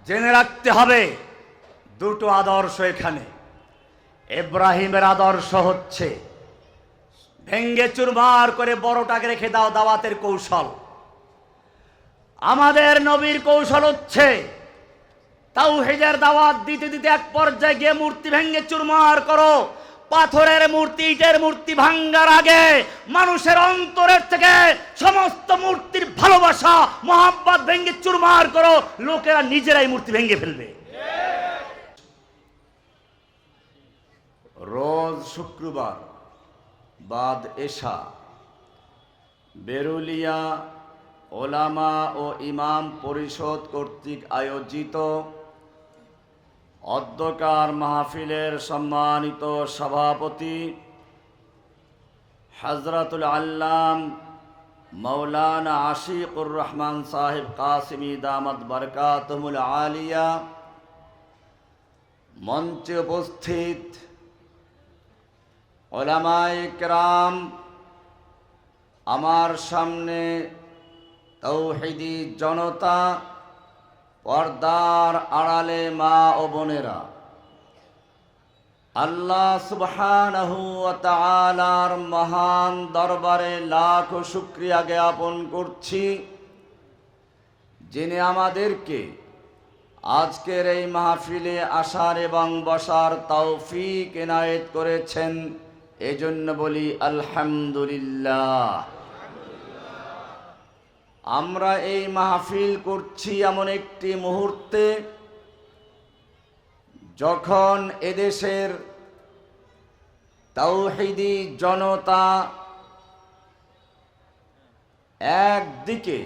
জেনে রাখতে হবে দুটো আদর্শ এখানে। ইব্রাহিমের আদর্শ হচ্ছে ভেঙ্গে চুরমার করে বড়টাকে রেখে দাও, দাওয়াতের কৌশল। আমাদের নবীর কৌশল হচ্ছে তাওহীদের দাওয়াত দিতে দিতে এক পর্যায়ে গিয়ে মূর্তি ভেঙ্গে চুরমার করো। পাথরের মূর্তি, ইটের মূর্তি ভাঙ্গার আগে মানুষের অন্তরের থেকে সমস্ত মূর্তির ভালোবাসা মোহাব্বত ভেঙ্গে চুরমার করো, লোকেরা নিজেরাই মূর্তি ভেঙ্গে ফেলবে। রোজ শুক্রবার বাদ এশা বেরুলিয়া ওলামা ও ইমাম পরিষদ কর্তৃক আয়োজিত অধ্যকার মাহফিলের সম্মানিত সভাপতি হযরতুল আল্লাম মাওলানা আশিকুর রহমান সাহেব কাসিমি দামাত বরকাতুহুল আলিয়া, মঞ্চে উপস্থিত উলামায়ে কেরাম, আমার সামনে তাওহীদি জনতা, পর্দার আড়ালে মা ও বোনেরা, আল্লাহ সুবহানাহু ওয়া তাআলার মহান দরবারে লাখ শুকরিয়া জ্ঞাপন করছি, যিনি আমাদেরকে আজকের এই মাহফিলে আসার এবং বসার তৌফিক এনায়েত করেছেন। এজন্য বলি আলহামদুলিল্লাহ। আমরা এই মাহফিল করছি এমন একটি মুহূর্তে যখন এদেশের তাওহীদি জনতা একদিকে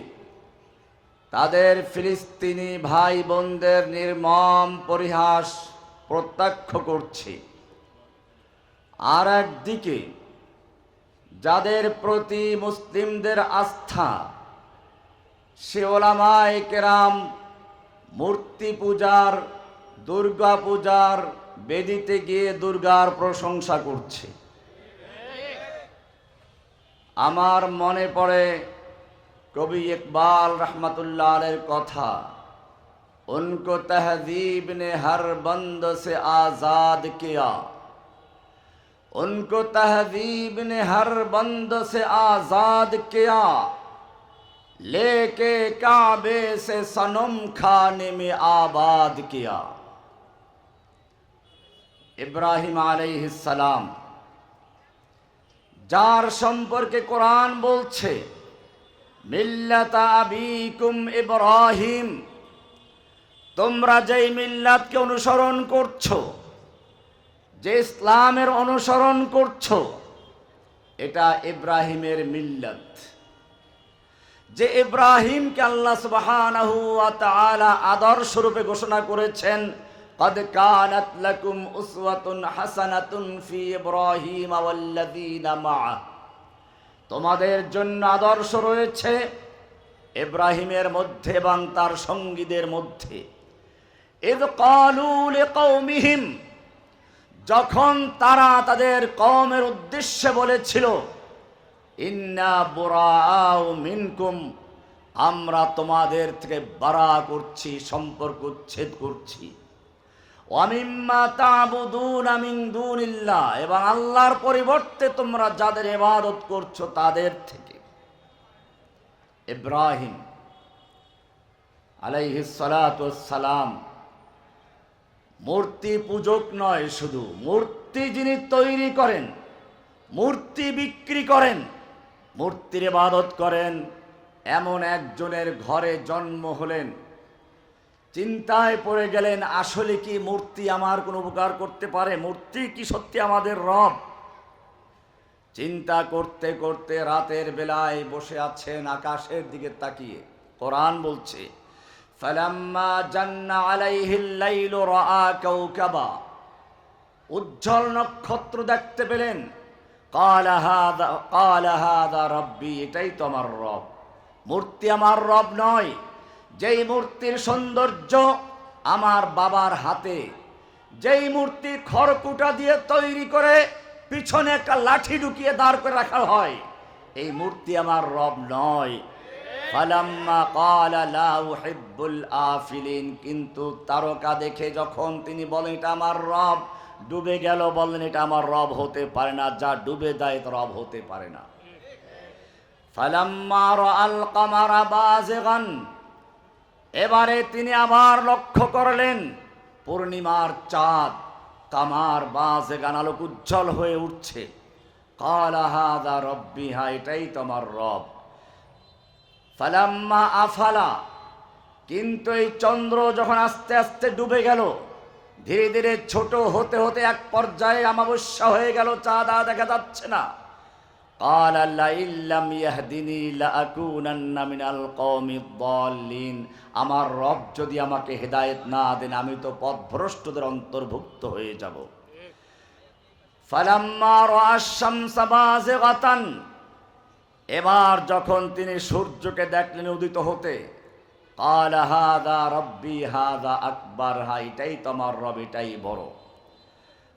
তাদের ফিলিস্তিনি ভাই বোনদের নির্মম পরিহাস প্রত্যক্ষ করছে, আর একদিকে যাদের প্রতি মুসলিমদের আস্থা সে উলামায়ে কেরাম মূর্তি পূজার, দুর্গা পূজার বেদিতে গিয়ে দুর্গার প্রশংসা করছে। আমার মনে পড়ে কবি ইকবাল रहमतुल्लाह अलैह কথা, उनको तहजीब ने हर बंद से आज़ाद किया, उनको तहजीब ने हर बंद से आज़ाद किया, लेके काबे से सनम खाने में आबाद किया। इब्राहिम आलैहिस सलाम, যার সম্পর্কে কোরআন বলছে মিল্লাতা আবিকুম ইব্রাহিম, তোমরা যেই মিল্লাতকে অনুসরণ করছো, যে ইসলামের অনুসরণ করছো, এটা ইব্রাহিমের মিল্লাত। যে ইব্রাহিমকে আল্লাহ সুবহানাহু ওয়া তাআলা আদর্শ রূপে ঘোষণা করেছেন, قد كانت لكم أسوة حسنة في إبراهيم والذين معه, তোমাদের জন্য আদর্শ রয়েছে ইব্রাহিমের মধ্যে এবং তার সঙ্গীদের মধ্যে। إذ قالوا لقومهم, যখন তারা তাদের কওমের উদ্দেশ্যে বলেছিল, ইন্না বুরাআউ মিনকুম, আমরা তোমাদের থেকে বারা করছি, সম্পর্ক উচ্ছেদ করছি। ওয়ামিম্মা তা'বুদুনা মিন দুনিল্লাহ, এবং আল্লাহর পরিবর্তে তোমরা যাদের ইবাদত করছো তাদের থেকে। ইব্রাহিম আলাইহিস সালাতু ওয়াস সালাম মূর্তি পূজক নয়, শুধু মূর্তি যিনি তৈরি করেন, মূর্তি বিক্রি করেন, মূর্তির ইবাদত করেন, এমন একজনের ঘরে জন্ম হলেন। চিন্তায় পড়ে গেলেন, আসলে কি মূর্তি আমার কোনো উপকার করতে পারে? মূর্তি কি সত্যি আমাদের রব? চিন্তা করতে করতে রাতের বেলায় বসে আছেন আকাশের দিকে তাকিয়ে। কোরআন বলছে, ফালাম্মা জান্না আলাইহিল লাইলু রাআ কাওকাবা, উজ্জ্বল নক্ষত্র দেখতে পেলেন। ক্বালা হাযা রাব্বি, এটাই তো আমার রব। মূর্তি আমার রব নয়। যেই মূর্তির সৌন্দর্য আমার বাবার হাতে, যেই মূর্তি খড়কুটা দিয়ে তৈরি করে পিছনে একটা লাঠি ঢুকিয়ে দাঁড় করে রাখা হয়, এই মূর্তি আমার রব নয়। ফালাম্মা ক্বালা লা উহিব্বুল আফিলিন, কিন্তু তারকা দেখে যখন তিনি বলেন এটা আমার রব, ডুবে গেল, বললেন এটা আমার রব হতে পারে না, যা ডুবে যায় তো রব হতে পারে না। ফালাম্মা রাআল কামারা বাযিগান, এবারে তিনি আবার লক্ষ্য করলেন পূর্ণিমার চাঁদ, কামার বাযিগান, আলোক উজ্জ্বল হয়ে উঠছে। ক্বালা হাযা রব্বি, হা এটাই তো আমার রব। ফালাম্মা আফালা, কিন্তু এই চন্দ্র যখন আস্তে আস্তে ডুবে গেল, ধীরে ধীরে ছোট হতে হতে এক পর্যায়ে অমাবস্যা হয়ে গেল, চাঁদ আর দেখা যাচ্ছে না। ক্বালা লাইন লাম ইয়াহদিনি লাআকুনান্না মিনাল কওমিদ দাল্লিন, আমার রব যদি আমাকে হেদায়েত না দেন আমি তো পথভ্রষ্টদের অন্তর্ভুক্ত হয়ে যাব। ফালাম্মা রাআশ শামসা বাযিগাতান, এবার যখন তিনি সূর্যকে দেখলেন উদিত হতে, ক্বালা হাযা রব্বি হাযা আকবার, হা এটাই তো আমার রব, এটাই বড়।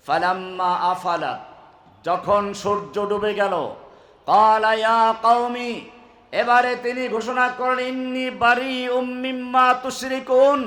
ফালাম্মা আফালাত, যখন সূর্য ডুবে গেল, ক্বালা ইয়া কওমি, এবারে তিনি ঘোষণা করলেন ইন্নী বারিউম মিম্মা তুশরিকুন,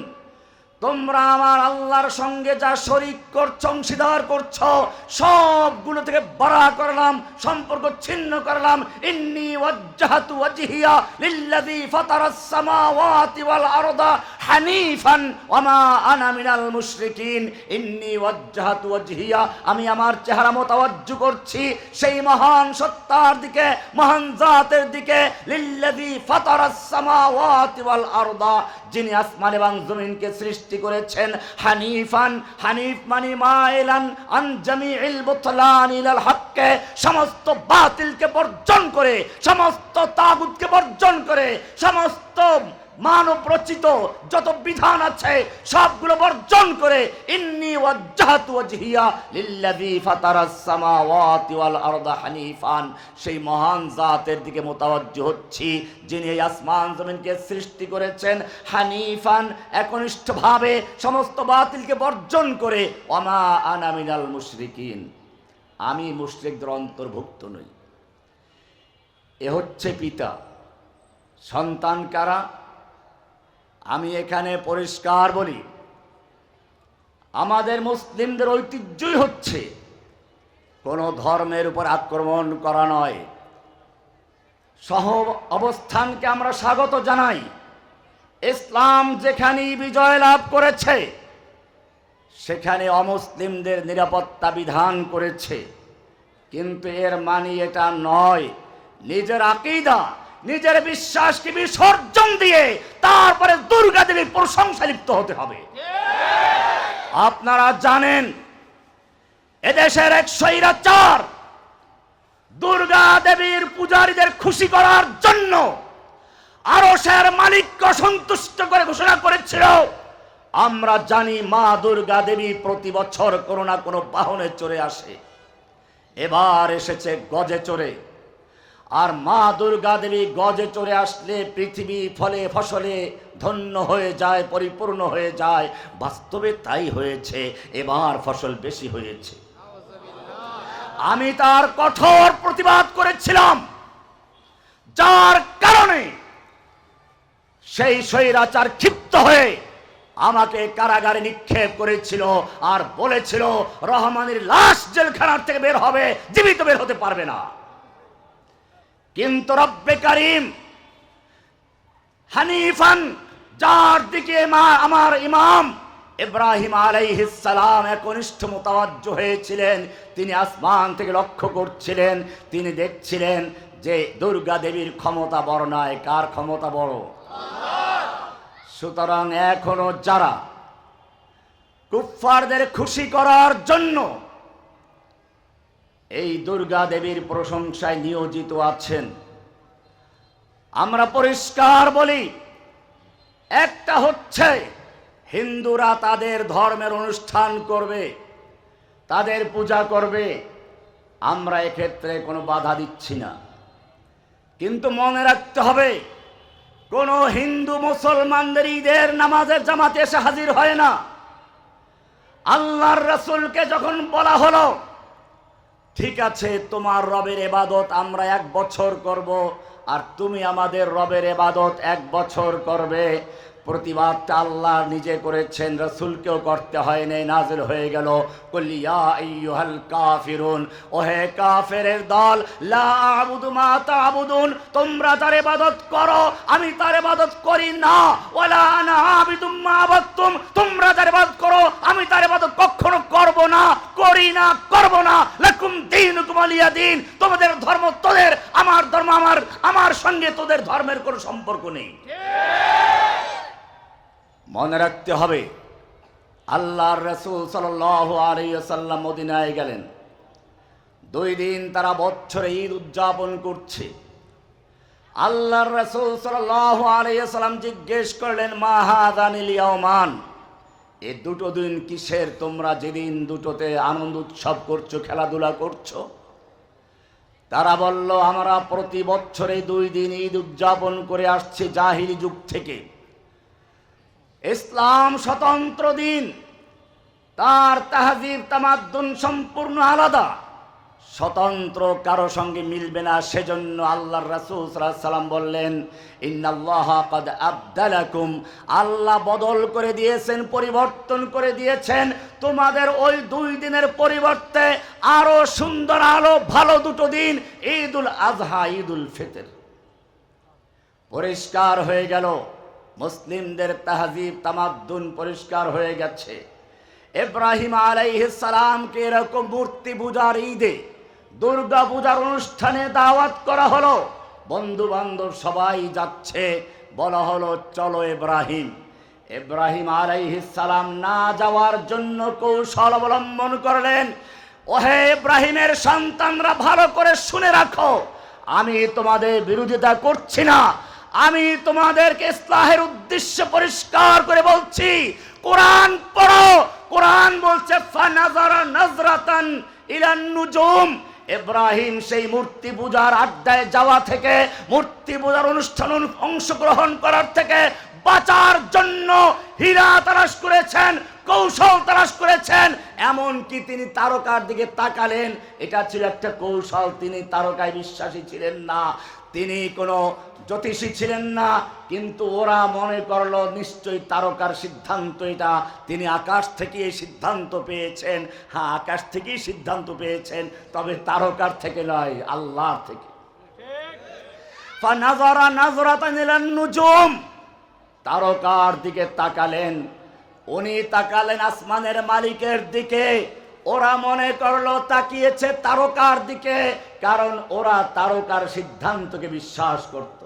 তোমরা আমার আল্লাহর সঙ্গে যা শরীক করছো, অংশীদার করছো, সবগুলো থেকে বারা করলাম, সম্পর্ক ছিন্ন করলাম। ইন্নী ওয়াজ্জাহতু ওয়াজহিয়া লিল্লাযী ফাতারাস সামাওয়াতি ওয়াল আরদা হানিফান ওয়া মা আনা মিনাল মুশরিকিন। ইন্নী ওয়াজ্জাহতু ওয়াজহিয়া, আমি আমার চেহারা মোতাওয়াজ্জু করছি সেই মহান সত্তার দিকে, মহান জাতের দিকে। লিল্লাযী ফাতারাস সামাওয়াতি ওয়াল আরদা, যিনি আসমান এবং জমিনকে সৃষ্টি করেছেন। হানিফান, হানিফ মানে মাইলান আন জামিইল বুতলান ইলাল হককে, সমস্ত বাতিলকে বর্জন করে, সমস্ত তাগুতকে বর্জন করে, সমস্ত মানব রচিত যত বিধান আছে সবগুলো বর্জন করে ইন্নী ওয়াজ্জাহতু ওয়াজহিয়া লিল্লাযী ফাতারাস সামাওয়াতি ওয়াল আরদা হানিফান, সেই মহান জাতের দিকে মোতাওয়াজ্জহ হচ্ছি যিনি এই আসমান জমিনকে সৃষ্টি করেছেন। হানিফান, একনিষ্ঠভাবে সমস্ত বাতিলকে বর্জন করে। ওয়া মা আনা মিনাল মুশরিকিন, আমি মুশরিকদের অন্তর্ভুক্ত নই। এ হচ্ছে পিতা। সন্তান কারা? আমি এখানে পরিষ্কার বলি, আমাদের মুসলিমদের ঐতিহ্যই হচ্ছে কোনো ধর্মের উপর আক্রমণ করা নয়। সহ অবস্থানকে আমরা স্বাগত জানাই। ইসলাম যেখানে বিজয় লাভ করেছে সেখানে অমুসলিমদের নিরাপত্তা বিধান করেছে, কিন্তু এর মানে এটা নয় নিজের আকীদা, নিজের বিশ্বাসকে বিসর্জন দিয়ে তারপরে দুর্গা দেবীর প্রশংসা লিপ্ত হতে হবে। আপনারা জানেন এদেশের এক স্বৈরাচার দুর্গা দেবীর পূজারীদের খুশি করার জন্য আরশের মালিককে সন্তুষ্ট করে ঘোষণা করেছিল, আমরা জানি মা দুর্গা দেবী প্রতি বছর কোনো না কোনো বাহনে চড়ে আসে, এবার এসেছে গজে চড়ে। আর মা দুর্গা দেবী গজে চড়ে আসলে পৃথিবী ফলে ফসলে ধন্য হয়ে যায়, পরিপূর্ণ হয়ে যায়। বাস্তবে তাই হয়েছে, এবার ফসল বেশি হয়েছে। আমি তার কঠোর প্রতিবাদ করেছিলাম, যার কারণে সেই স্বৈরাচার ক্ষিপ্ত হয়ে আমাকে কারাগারে নিক্ষেপ করেছিল আর বলেছিল রহমানের লাশ জেলখানার থেকে বের হবে, জীবিত বের হতে পারবে না। কিন্তু রব্বে কারীম হানিফান, যার দিকে আমার ইমাম ইব্রাহিম আলাইহিস সালাম একনিষ্ঠ মোতাওয়াজ্জহ হয়েছিলেন, তিনি আসমান থেকে লক্ষ্য করছিলেন, তিনি দেখছিলেন যে দুর্গা দেবীর ক্ষমতা বড় নয়, কার ক্ষমতা বড়? সুতরাং এখনো যারা কুফফারদের খুশি করার জন্য এই দুর্গা দেবীর প্রশংসায় নিয়োজিত আছেন, আমরা পরিষ্কার বলি, একটা হচ্ছে হিন্দুরা তাদের ধর্মের অনুষ্ঠান করবে, তাদের পূজা করবে, আমরা এক্ষেত্রে কোনো বাধা দিচ্ছি না। কিন্তু মনে রাখতে হবে, কোনো হিন্দু মুসলমানদের ঈদের নামাজের জামাতে এসে হাজির হয় না। আল্লাহর রাসূলকে যখন বলা হলো ঠিক আছে, তোমার রবের ইবাদত আমরা 1 বছর করব, আর তুমি আমাদের রবের ইবাদত 1 বছর করবে। প্রতিবাদটা আল্লাহ নিজে করেছেন, রাসূলকেও করতে হয় নাই। নাজিল হয়ে গেল, কুল ইয়া আইয়ুহাল কাফিরুন, ওহে কাফেরের দল, লা আ'বুদু মা তা'বুদুন, তোমরা তার ইবাদত করো, আমি তার ইবাদত করি না। ওয়ালা আনা আ'বিদুম মা আ'বাদতুম, তোমরা তার ইবাদত করো, আমি তার ইবাদত কখনো করব না, করি না, করব না। লাকুম দীনুকুম ওয়ালিয়া দীন, তোমাদের ধর্ম তোদের, আমার ধর্ম আমার, আমার সঙ্গে তোদের ধর্মের কোনো সম্পর্ক নেই। মনে রাখতে হবে, আল্লাহর রাসূল সাল্লাল্লাহু আলাইহি ওয়াসাল্লাম মদিনায় গেলেন। 2 দিন তারা বছরে ঈদ উদযাপন করছে। আল্লাহর রাসূল সাল্লাল্লাহু আলাইহি ওয়াসাল্লাম জিজ্ঞেস করলেন, মা হাযানিল ইয়াওমান, এই 2 দিন কিসের? তোমরা যেদিন দুটোতে আনন্দ উৎসব করছো, খেলাধুলা করছো। তারা বলল, আমরা প্রতি বছরে 2 দিন ঈদ উদযাপন করে আসছি জাহিলি যুগ থেকে। ইসলাম স্বতন্ত্র দিন, তার তাহজিব তামাদ্দুন সম্পূর্ণ আলাদা, স্বতন্ত্র, কারো সঙ্গে মিলবে না। সেজন্য আল্লাহর রাসূল সাল্লাল্লাহু আলাইহি ওয়াসাল্লাম বললেন, ইন্নাল্লাহা কাদ আবদালাকুম, আল্লাহ বদল করে দিয়েছেন, পরিবর্তন করে দিয়েছেন। তোমাদের ওই 2 দিনের পরিবর্তে আরো সুন্দর, আলো ভালো 2 দিন, ঈদুল আজহা, ঈদুল ফিতর। পরিষ্কার হয়ে গেল, মুসলিমদের তাহজিব তামাদ্দুন পরিষ্কার হয়ে গেছে। ইব্রাহিম আলাইহিস সালামকে এরকম মূর্তি পূজার ঈদে, দুর্গা পূজার অনুষ্ঠানে দাওয়াত করা হলো, বন্ধু বান্ধব সবাই যাচ্ছে, বলা হলো চলো ইব্রাহিম। ইব্রাহিম আলাইহিস সালাম না যাওয়ার জন্য কৌশল অবলম্বন করলেন। ওহে ইব্রাহিমের সন্তানরা, ভালো করে শুনে রাখো, আমি তোমাদের বিরোধিতা করছি না, আমি তোমাদেরকে ইসলাহের উদ্দেশ্যে পরিষ্কার করে বলছি। কোরআন পড়ো, কোরআন বলছে ফানাজারা নাজরাতান ইলান নুজুম। ইব্রাহিম সেই মূর্তি পূজার আড্ডায় যাওয়া থেকে, মূর্তি পূজার অনুষ্ঠানে অংশগ্রহণ করার থেকে বাঁচার জন্য হীরা তালাশ করেছেন, কৌশল তালাশ করেছেন। এমনকি তিনি তারকার দিকে তাকালেন, এটা ছিল একটা কৌশল। তিনি তারকায় বিশ্বাসী ছিলেন না, তিনি কোনো জ্যোতিষী ছিলেন না, কিন্তু ওরা মনে করলো নিশ্চয়ই তারকার সিদ্ধান্ত এটা। তিনি আকাশ থেকে এই সিদ্ধান্ত পেয়েছেন। হ্যাঁ, আকাশ থেকেই সিদ্ধান্ত পেয়েছেন, তবে তারকার থেকে নয়, আল্লাহর থেকে। ফানাজারা নাজরাতান ইলান নুজুম, তারকার দিকে তাকালেন। উনি তাকালেন আসমানের মালিকের দিকে। ওরা মনে করলো তাকিয়েছে তারকার দিকে, কারণ ওরা তারকার সিদ্ধান্তকে বিশ্বাস করত।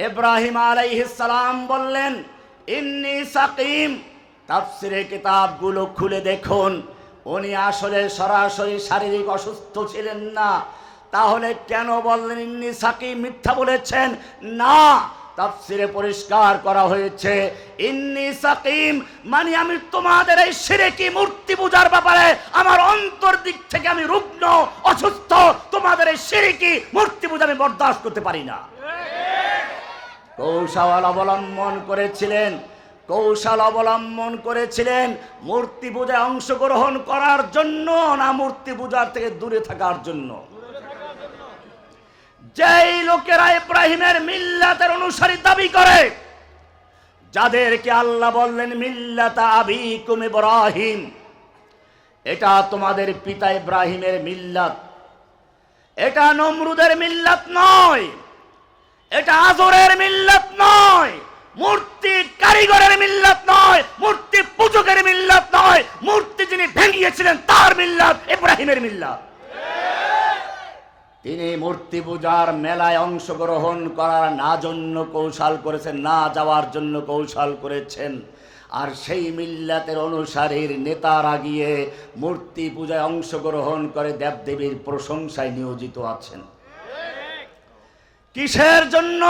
ইব্রাহিম আলাইহিস সালাম বললেন, ইন্নী সাকিম। তাফসিরে কিতাবগুলো খুলে দেখুন, উনি আসলে সরাসরি শারীরিক অসুস্থ ছিলেন না। তাহলে কেন বললেন ইন্নী সাকিম? মিথ্যা বলেছেন না, তাফসিরে পরিষ্কার করা হয়েছে, ইন্নী সাকিম মানে আমি তোমাদের এই শিরকি মূর্তি পূজার ব্যাপারে আমার অন্তর দিক থেকে আমি রুগ্ন, অসুস্থ। তোমাদের এই শিরকি মূর্তি পূজা আমি বরদাস্ত করতে পারি না। কৌশল অবলম্বন করেছিলেন, কৌশল অবলম্বন করেছিলেন মূর্তি পূজায় অংশগ্রহণ করার জন্য না মূর্তি পূজার থেকে দূরে থাকার জন্য? যেই লোকেরা ইব্রাহিমের মিল্লাতের অনুসারী দাবি করে, যাদেরকে আল্লাহ বললেন মিল্লাতা আবিকুম ইব্রাহিম, এটা তোমাদের পিতা ইব্রাহিমের মিল্লাত, এটা নমরুদের মিল্লাত নয়, এটা আজরের মিল্লাত নয়, মূর্তি কারিগরের মিল্লাত নয়, মূর্তি পূজকের মিল্লাত নয়, মূর্তি যিনি ভেঙিয়েছিলেন তার মিল্লাত ইব্রাহিমের মিল্লাত। তিনি মূর্তি পূজার মেলায় অংশগ্রহণ করার না জন্য কৌশল করেছেন, না যাওয়ার জন্য কৌশল করেছেন। আর সেই মিল্লাতের অনুসারীর নেতারা গিয়ে মূর্তি পূজায় অংশগ্রহণ করে দেবদেবীর প্রশংসায় নিয়োজিত আছেন। কিসের জন্য?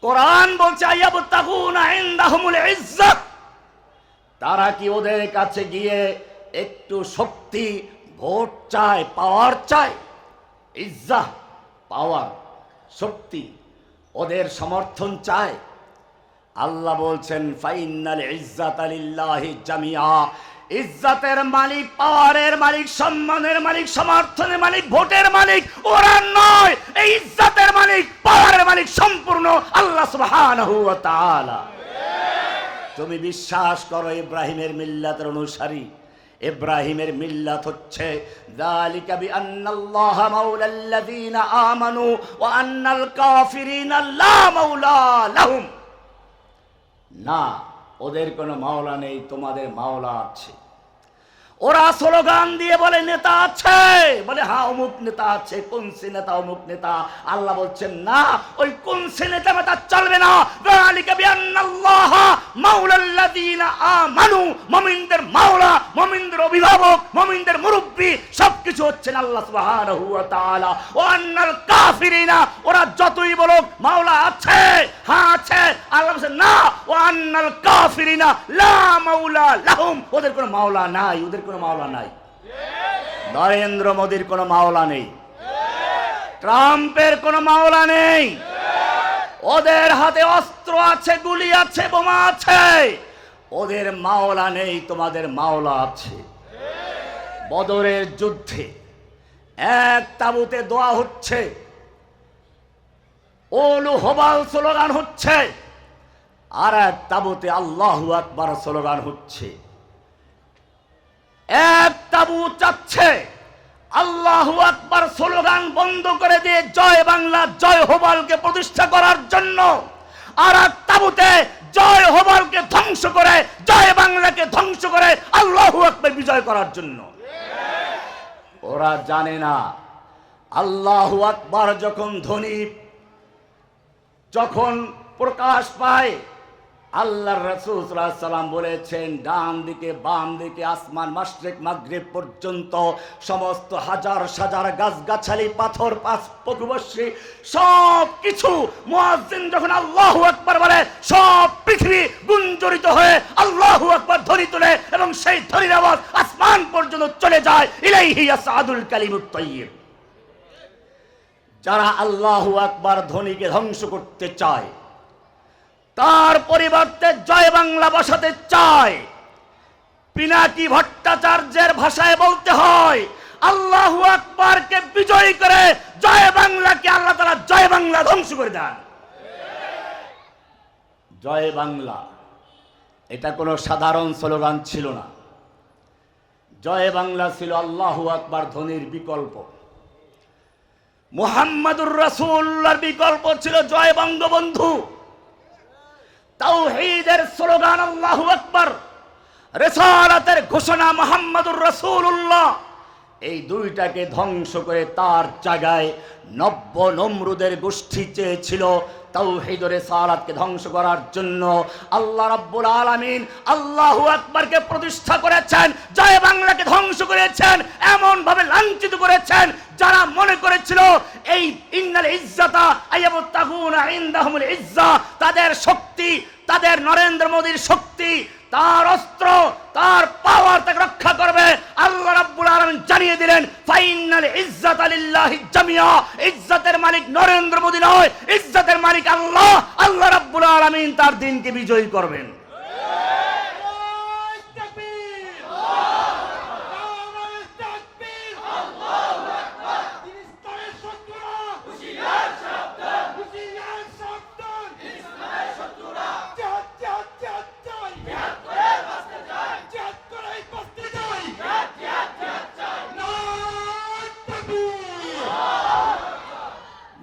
কোরআন বলছে আয়াবতাগুনা ইনদাহুমুল ইজ্জাত, তারা কি ওদের কাছে গিয়ে একটু শক্তি, ভোট চায়, পাওয়ার চায়? ইজ্জা, পাওয়ার, শক্তি, ওদের সমর্থন চায়? আল্লাহ বলছেন ফাইনাল ইজ্জাতা লিল্লাহি জামিআ ইজ্জতের মালিক, পাওয়ারের মালিক, সম্মানের মালিক, সমর্থনের মালিক, ভোটের মালিক ওরা নয়। এই ইজ্জতের মালিক, পাওয়ারের মালিক সম্পূর্ণ আল্লাহ সুবহানাহু ওয়া তাআলা। তুমি বিশ্বাস করো ইব্রাহিমের মিল্লাতের অনুসারী। ইব্রাহিমের মিল্লাত হচ্ছে যালিকা বিআন্নাল্লাহা মাওলাল্লাযীনা আমানু ওয়া আন্নাল কাফিরিনা লা মাওলা লাহুম। না, ওদের কোনো মাওলা নেই, তোমাদের মাওলা আছে। ওরা স্লোগান দিয়ে বলে নেতা আছে, বলে হ্যাঁ অমুক নেতা আছে, কোন সে নেতা, অমুক নেতা। আল্লাহ বলছেন না, ওই কোন সে নেতা মেতা চলবে না। যালিকা বিআন্নাল্লাহা মাওলাল্লাযীনা আমানু, মুমিনদের মাওলা, মুমিনদের অভিভাবক, মুমিনদের মুরব্বি সবকিছু হচ্ছেন আল্লাহ সুবহানাহু ওয়া তাআলা। ওয়া আন্নাল কাফিরিনা, ওরা যতই বলুক মাওলা আছে, হ্যাঁ আছে, আল্লাহ বলছেন না, ওয়া আন্নাল কাফিরিনা লা মাওলা লাহুম, ওদের কোনো মাওলা নাই, ওদের কোনো মাওলা নাই। নরেন্দ্র মোদীর কোনো মাওলা নেই, ট্রাম্পের কোনো মাওলা নেই। ওদের হাতে অস্ত্র আছে, গুলি আছে, বোমা আছে, ওদের মাওলা নেই, তোমাদের মাওলা আছে। বদরের যুদ্ধে এক তাবুতে দোয়া হচ্ছে, ওলু হবাল স্লোগান হচ্ছে, আর এক তাবুতে আল্লাহু আকবার স্লোগান হচ্ছে। এক তাবু চাচ্ছে আল্লাহু আকবার স্লোগান বন্ধ করে দিয়ে জয় বাংলা, জয় হোবালকে প্রতিষ্ঠা করার জন্য, আর এক তাবুতে জয় হোবালকে ধ্বংস করে, জয় বাংলাকে ধ্বংস করে আল্লাহু আকবার বিজয় করার জন্য। ওরা জানে না আল্লাহু আকবার যখন ধ্বনি যখন প্রকাশ পায়, আল্লাহর রাসূল সাল্লাল্লাহু আলাইহি সাল্লাম বলেছেন ডান দিকে বাম দিকে আসমান মাশরিক মাগরিব পর্যন্ত সমস্ত হাজার হাজার গাছগাছালি, পাথর, পশুপক্ষী সব কিছু মুয়াজ্জিন যখন আল্লাহু আকবার বলে, সব পৃথিবী গুঞ্জরিত হয়ে আল্লাহু আকবার ধ্বনি তোলে এবং সেই ধ্বনির আওয়াজ আসমান পর্যন্ত চলে যায়। ইলাইহি ইয়াসআদুল কালিমুত তাইয়্যিব। যারা আল্লাহু আকবার ধ্বনিকে ধ্বংস করতে চায়, তার পরিবর্তে জয় বাংলা বসাতে চায়, পিনাকি ভট্টাচার্যের ভাষায় বলতে হয় আল্লাহু আকবারকে বিজয়ী করে জয় বাংলাকে আল্লাহ তাআলা জয় বাংলা ধ্বংস করে দেন। জয় বাংলা এটা কোনো সাধারণ স্লোগান ছিল না। জয় বাংলা ছিল আল্লাহু আকবার ধ্বনির বিকল্প। মুহাম্মাদুর রাসূলুল্লাহর বিকল্প ছিল জয় বঙ্গবন্ধু। তাওহীদের স্লোগান আল্লাহু আকবার, রিসালাতের ঘোষণা মুহাম্মাদুর রাসূলুল্লাহ। এই দুইটাকে ধ্বংস করে তার জায়গায় নব্য নমরুদের গোষ্ঠী চেয়েছিল তাওহীদ ও রিসালাতকে ধ্বংস করার জন্য। আল্লাহ রাব্বুল আলামিন আল্লাহু আকবারকে প্রতিষ্ঠা করেছেন, জয় বাংলাকে ধ্বংস করেছেন, এমন ভাবে লাঞ্ছিত করেছেন যারা মনে করেছিল এই ইন্নাল ইজ্জাতা আইয়াবতাগুনা ইনদাহুমুল ইজ্জা, তাদের শক্তি, তাদের নরেন্দ্র মোদীর শক্তি, তার অস্ত্র, তার পাওয়ার তাকে রক্ষা করবে। আল্লাহ রাব্বুল আলামিন জানিয়ে দিলেন ফাইনাল ইজ্জাতা লিল্লাহি জামিয়া, ইজ্জতের মালিক নরেন্দ্র মোদী নয়, ইজ্জতের মালিক আল্লাহ। আল্লাহ রাব্বুল আলামিন তার দিনকে বিজয়ী করবেন।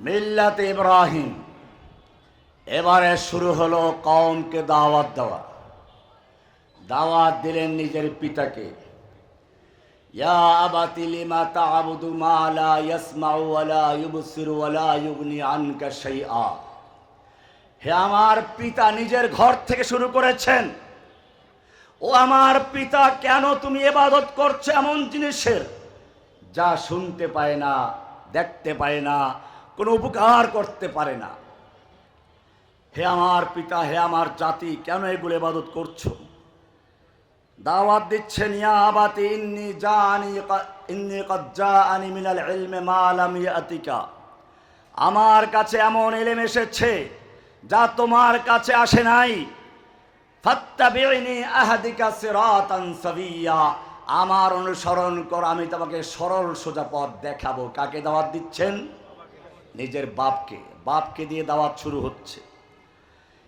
মিল্লাতে ইব্রাহিম, এবারে শুরু হলো কওমকে দাওয়াত দেওয়া। দাওয়াত দিলেন নিজের পিতাকে, ইয়া আবাতি লিমা তা'বুদু মা লা ইয়াসমাউ ওয়া লা ইউবসিরু ওয়া লা ইউগনি আনকা শাইআ। হে আমার পিতা, নিজের ঘর থেকে শুরু করেছেন। ও আমার পিতা, কেন তুমি ইবাদত করছো এমন জিনিসের যা শুনতে পায় না, দেখতে পায় না, কোনো উপকার করতে পারে না? হে আমার পিতা, হে আমার জাতি, কেন এগুলো ইবাদত করছো? দাওয়াত দিচ্ছেন, ইয়া আবাতি ইন্নী ক্বাদ জাআনি মিনাল ইলমি মা লাম ইয়াতিকা। আমার কাছে এমন ইলম এসেছে যা তোমার কাছে আসে নাই। ফাত্তাবিউনি আহদিকা সিরাতান সাবিয়্যা, আমার অনুসরণ কর, আমি তোমাকে সরল সোজা পথ দেখাবো। কাকে দাওয়াত দিচ্ছেন? নিজের বাপকে। বাপকে দিয়ে দাওয়াত শুরু হচ্ছে।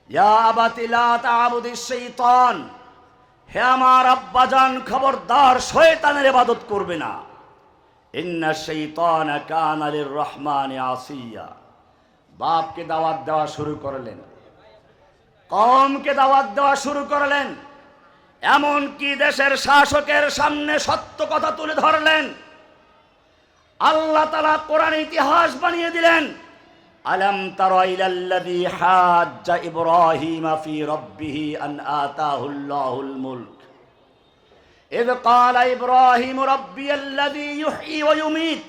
ইয়া আবাতি লা তা'বুদিশ শাইতান, হে আমার আব্বাজান, খবরদার শয়তানের ইবাদত করবে না। ইন্না শাইতানা কানা লির-রহমানি আসিয়া। বাপকে দাওয়াত দেওয়া শুরু করলেন, কওমকে দাওয়াত দেওয়া শুরু করলেন, এমন কি দেশের শাসকের সামনে সত্য কথা তুলে ধরলেন। আল্লাহ তাআলা কোরআন ইতিহাস বানিয়ে দিলেন। আলাম তারা ইলাল্লাযী হাজ্জা ইব্রাহিমা ফি রাব্বিহি আন আতাহুল্লাহুল মুলক ইয ক্বালা ইব্রাহিম রাব্বিয়াল্লাযী ইউহয়ী ওয়া ইউমীত।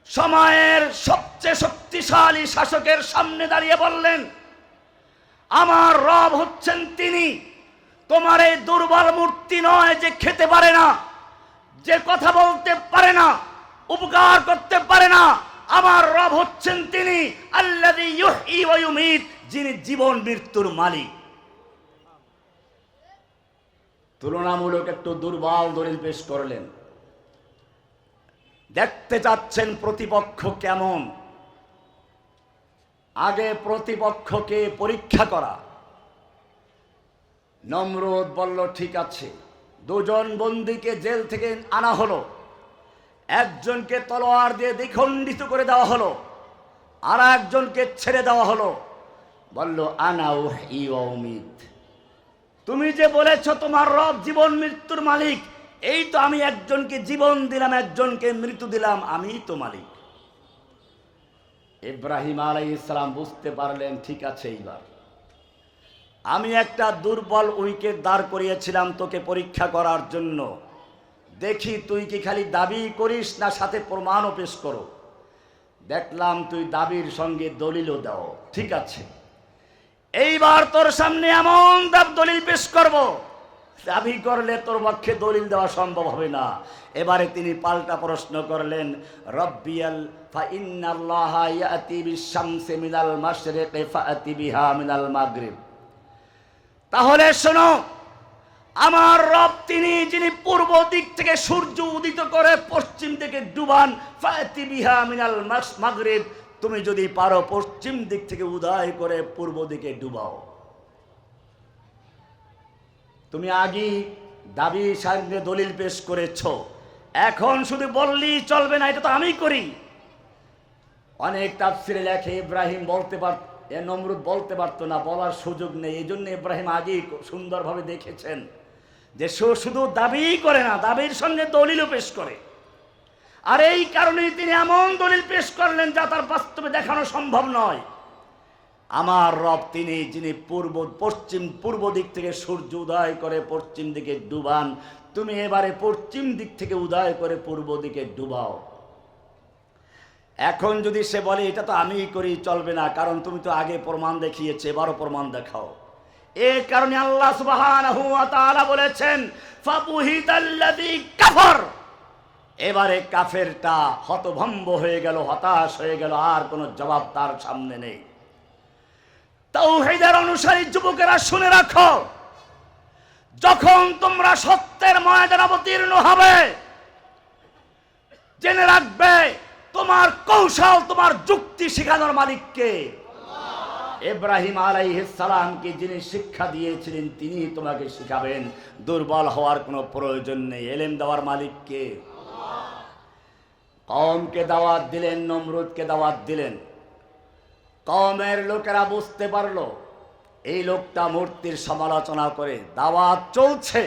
সময়ের সবচেয়ে শক্তিশালী শাসকের সামনে দাঁড়িয়ে বললেন, আমার রব হচ্ছেন তিনি, তোমার এই দুর্বল মূর্তি নয় যে খেতে পারে না, যে কথা বলতে পারে না, উপকার করতে পারে না। আমার রব হচ্ছেন তিনি আল্লাযী ইউহয়ী ওয়া ইউমীত, যিনি জীবন মৃত্যুর মালিক। তুলনামূলক একটু দুর্বল দলিল পেশ করলেন। দেখতে চাচ্ছেন প্রতিপক্ষ কেমন, আগে প্রতিপক্ষকে পরীক্ষা করা। নমরুদ বলল, ঠিক আছে। দুজন বন্দীকে জেল থেকে আনা হলো, একজনকে তলোয়ার দিয়ে দ্বিখণ্ডিত করে দেওয়া হলো, আর একজনকে ছেড়ে দেওয়া হলো। বলল, আনা উহয়ী ওয়া উমীত, তুমি যে বলেছ তোমার রব জীবন মৃত্যুর মালিক, এই তো আমি একজনকে জীবন দিলাম, একজনকে মৃত্যু দিলাম, আমিই তো মালিক। ইব্রাহিম আলাইহিস সালাম বুঝতে পারলেন, ঠিক আছে, এইবার আমি একটা দুর্বল উইকেট দাঁড় করিয়েছিলাম তোকে পরীক্ষা করার জন্য। দেখি তুই কি খালি দাবি করিস না সাথে প্রমাণও পেশ করো। দেখলাম তুই দাবির সঙ্গে দলিলও দাও, ঠিক আছে, এইবার তোর সামনে এমন দলিল পেশ করব, দাবি করলে তোর পক্ষে দলিল দেওয়া সম্ভব হবে না। এবারে তিনি পাল্টা প্রশ্ন করলেন, রব্বিয়াল ফা ইন্নাল্লাহা ইয়াতি বিশ-শামসি মিনাল মাশরিকি ফাআতি বিহা মিনাল মাগরিব। তাহলে শোনো, আমার রব তিনি যিনি পূর্ব দিক থেকে সূর্য উদিত করে পশ্চিম দিকে ডুবান, ফাআতি বিহা মিনাল মাগরিব, তুমি যদি পারো পশ্চিম দিক থেকে উদয় করে পূর্ব দিকে ডুবাও। তুমি আগে দাবি সামনে দলিল পেশ করেছ, এখন শুধু বললেই চলবে না, এটা তো আমি করি। অনেক তাফসিরে লেখে ইব্রাহিম বলতে পারত, নমরুদ বলতে পারতো না, বলার সুযোগ নেই। এই জন্য ইব্রাহিম আগেই সুন্দরভাবে দেখেছেন যে শুধু দাবি করে না, দাবির সঙ্গে দলিলও পেশ করে। আর এই কারণেই তিনি এমন দলিল পেশ করলেন যা তার বাস্তবে দেখানো সম্ভব নয়। আমার রব তিনি যিনি পূর্ব দিক থেকে সূর্য উদয় করে পশ্চিম দিকে ডুবান, তুমি এবারে পশ্চিম দিক থেকে উদয় করে পূর্ব দিকে ডুবাও। এখন যদি সে বলে এটা তো আমিই করি, চলবে না, কারণ তুমি তো আগে প্রমাণ দেখিয়েছে, এবারও প্রমাণ দেখাও। এই কারণে আল্লাহ সুবহানাহু ওয়া তাআলা বলেছেন, ফাবুহিতাল্লাযী কাফার, এবারে কাফেরটা হতভম্ব হয়ে গেল, হতাশ হয়ে গেল, আর কোনো জবাব তার সামনে নেই। তাওহীদের অনুসারী যুবকেরা শুনে রাখো, যখন তোমরা সত্যের ময়দানে অবতীর্ণ হবে, জেনে রাখবে তোমার কৌশল, তোমার যুক্তি শেখানোর মালিককে। ইব্রাহিম আলাইহিস সালামকে যিনি শিক্ষা দিয়েছিলেন তিনি তোমাকে শিখাবেন। দুর্বল হওয়ার কোনো প্রয়োজন নেই, ইলম দেওয়ার মালিককে। কওমকে দাওয়াত দিলেন, নমরুদকে দাওয়াত দিলেন। কওমের লোকেরা বুঝতে পারলো এই লোকটা মূর্তির সমালোচনা করে, দাওয়াত চলছে,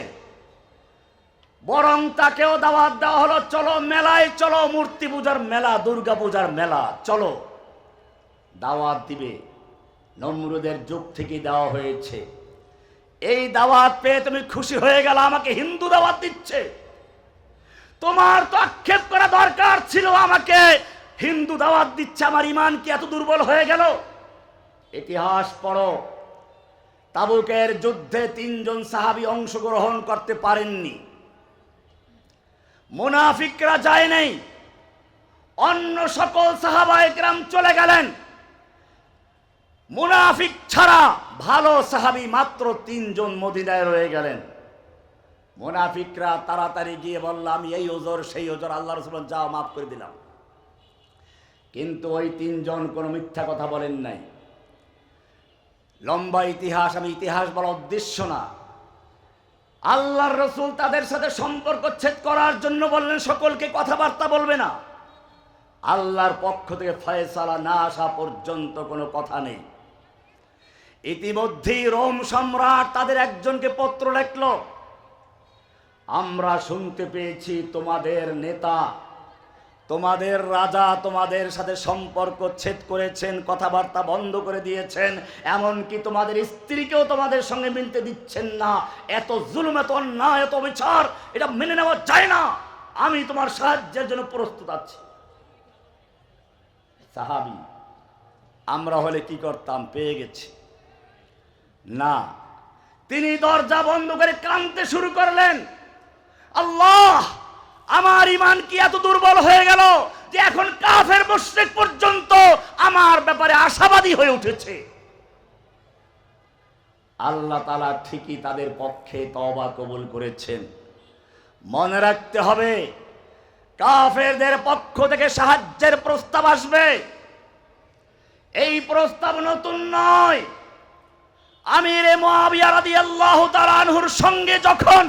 বরং তাকেও দাওয়াত দেওয়া হলো, চলো মেলায় চলো, মূর্তি পূজার মেলা, দুর্গা পূজার মেলা, চলো। দাওয়াত দিবে, নমরুদের যুগ থেকে দেওয়া হয়েছে। এই দাওয়াত পেয়ে তুমি খুশি হয়ে গেল, আমাকে হিন্দু দাওয়াত দিচ্ছে। তোমার তো আক্ষেপ করা দরকার ছিল, আমাকে হিন্দু দাওয়াত দিচ্ছে, আমার ইমান কি এত দুর্বল হয়ে গেল? ইতিহাস পড়ো, তাবুকের যুদ্ধে 3 জন সাহাবী অংশগ্রহণ করতে পারেননি। মুনাফিকরা যায় নাই, অন্য সকল সাহাবায়ে কেরাম চলে গেলেন। মুনাফিক ছাড়া ভালো সাহাবী মাত্র 3 জন মদিনায় রয়ে গেলেন। মুনাফিকরা তাড়াতাড়ি গিয়ে বলল, আমি এই ওজর সেই ওজর, আল্লাহ রাসূল যাও মাফ করে দিলাম। কিন্তু ওই 3 জন কোনো মিথ্যা কথা বলেন নাই। লম্বা ইতিহাস, আমি ইতিহাস বলার উদ্দেশ্য না। আল্লাহর রাসূল তাদের সাথে সম্পর্ক ছেদ করার জন্য বললেন সকলকে কথাবার্তা বলবে না, আল্লাহর পক্ষ থেকে ফয়সালা না আসা পর্যন্ত কোনো কথা নেই। ইতিমধ্যেই রোম সম্রাট তাদের একজনকে পত্র লিখল, আমরা শুনতে পেয়েছি তোমাদের নেতা, তোমাদের রাজা তোমাদের সাথে সম্পর্ক ছেদ করেছেন, কথাবার্তা বন্ধ করে দিয়েছেন, এমনকি তোমাদের স্ত্রীকেও তোমাদের সঙ্গে মিলতে দিচ্ছেন না। এত জুলুম, এত অন্যায়, এত বিচার, এটা মেনে নেওয়া যায় না। আমি তোমার সাহায্যের জন্য প্রস্তুত আছি। সাহাবী, আমরা হলে কি করতাম? পেয়ে গেছি না। তিনি দরজা বন্ধ করে কাঁদতে শুরু করলেন, আল্লাহ, আমার ঈমান কি এত দুর্বল হয়ে গেল যে এখন কাফের মুশরিক পর্যন্ত আমার ব্যাপারে আশাবাদী হয়ে উঠেছে। আল্লাহ তাআলা ঠিকই তাদের পক্ষে তওবা কবুল করেছেন। মনে রাখতে হবে, কাফেরদের পক্ষ থেকে সাহায্যের প্রস্তাব আসবে, এই প্রস্তাব নতুন নয়। আমিরে মুআবিয়া রাদিয়াল্লাহু তাআলা আনহুর সঙ্গে যখন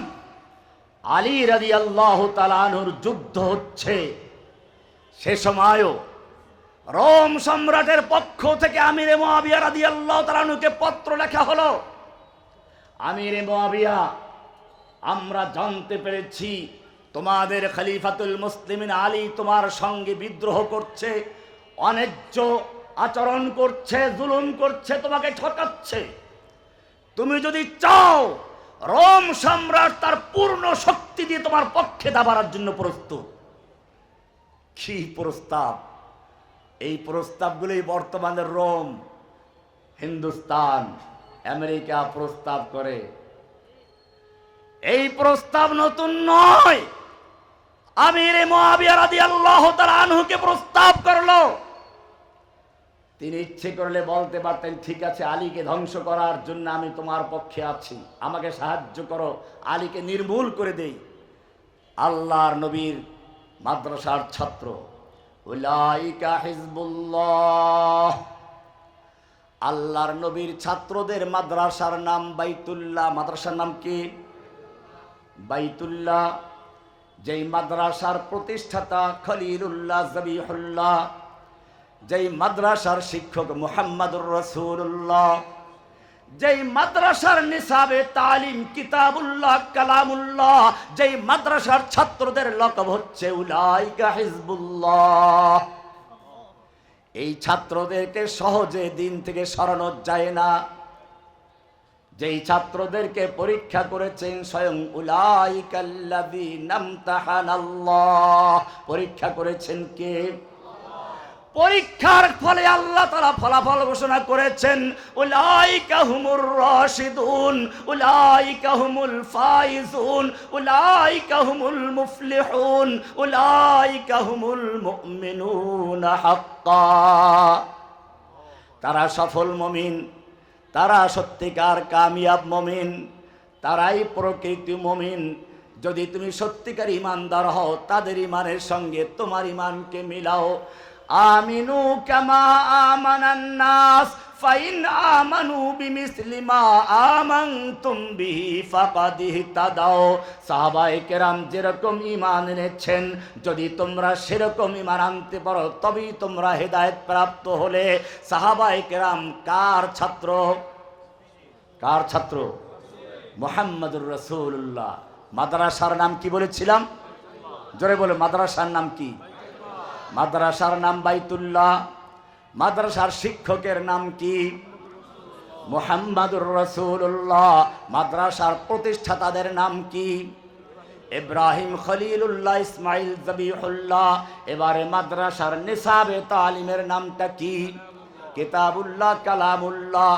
আলী রাদিয়াল্লাহু তাআলা আনহুর যুদ্ধ হচ্ছে, সে সময়ও রোম সম্রাটের পক্ষ থেকে আমিরে মুআবিয়া রাদিয়াল্লাহু তাআলা আনহুকে পত্র লেখা হলো, আমিরে মুআবিয়া, আমরা জানতে পেরেছি তোমাদের খলিফাতুল মুসলিমিন আলী তোমার সঙ্গে বিদ্রোহ করছে, অন্যায্য আচরণ করছে, জুলুম করছে, তোমাকে ঠকাচ্ছে। তুমি যদি চাও, রোম সম্রাট তার পূর্ণ শক্তি দিয়ে তোমার পক্ষে দাঁড়াবার জন্য প্রস্তুত। কি প্রস্তাব! এই প্রস্তাবগুলোই বর্তমানে রোম, হিন্দুস্তান, আমেরিকা প্রস্তাব করে। এই প্রস্তাব নতুন নয়। আমিরে মুআবিয়া রাদিয়াল্লাহু তাআলা আনহুকে প্রস্তাব করলো। তিনি ইচ্ছে করলে বলতে পারতেন, ঠিক আছে, আলীকে ধ্বংস করার জন্য আমি তোমার পক্ষে আছি, আমাকে সাহায্য করো, আলীকে নির্মূল করে দেই। আল্লাহর নবীর মাদ্রাসার ছাত্র, উলাইকা হিজবুল্লাহ, আল্লাহর নবীর ছাত্রদের মাদ্রাসার নাম বাইতুল্লাহ। মাদ্রাসার নাম কি? বাইতুল্লাহ। যেই মাদ্রাসার প্রতিষ্ঠাতা খলিলুল্লাহ জবিহুল্লাহ, যেই মাদ্রাসার শিক্ষক মুহাম্মদুর রাসূলুল্লাহ, যেই মাদ্রাসার নিসাবে তালিম কিতাবুল্লাহ কালামুল্লাহ, যেই মাদ্রাসার ছাত্রদের লকব হচ্ছে উলাইকা হিজবুল্লাহ। এই ছাত্রদেরকে সহজে দিন থেকে সরানো যায় না। যেই ছাত্রদেরকে পরীক্ষা করেছেন স্বয়ং উলাইকাল্লাযীনা ইমতাহানাল্লাহ, পরীক্ষা করেছেন কে? পরীক্ষার ফলে আল্লাহ তাআলা ফলাফল ঘোষণা করেছেন, উলাইকা হুমুর রাশিদুন, উলাইকা হুমুল ফাইজুন, উলাইকা হুমুল মুফলিহুন, উলাইকা হুমুল মুমিনুনা হাক্কা। তারা সফল মুমিন, তারা সত্যিকার কামিয়াব মুমিন, তারাই প্রকৃত মুমিন। যদি তুমি সত্যিকার ঈমানদার হও, তাদের ঈমানের সঙ্গে তোমার ঈমানকে মিলাও। আমিনু কামা আমানান নাস ফাইন আমানু বিমিসলি মা আমানতুম বিহি ফাকাদ ইহতাদাও। সাহাবায়ে কেরাম যেরকম ঈমান এনেছেন, যদি তোমরা সেরকম ঈমান আনতে পারো, তবেই তোমরা হেদায়েত প্রাপ্ত হলে। সাহাবায়ে কেরাম কার ছাত্র? কার ছাত্র? মুহাম্মদুর রাসূলুল্লাহ। মাদ্রাসার নাম কি বলেছিলাম? জোরে বলে, মাদ্রাসার নাম কি? মাদ্রাসার নাম বাইতুল্লাহ। মাদ্রাসার শিক্ষকের নাম কি? মুহাম্মদুর রাসূলুল্লাহ। মাদ্রাসার প্রতিষ্ঠাতাদের নাম কি? ইব্রাহিম খলিলুল্লাহ ইসমাইল জবিহুল্লাহ। এবারে মাদ্রাসার নিসাবে তালিমের নামটা কি? কিতাবুল্লাহ কালামুল্লাহ।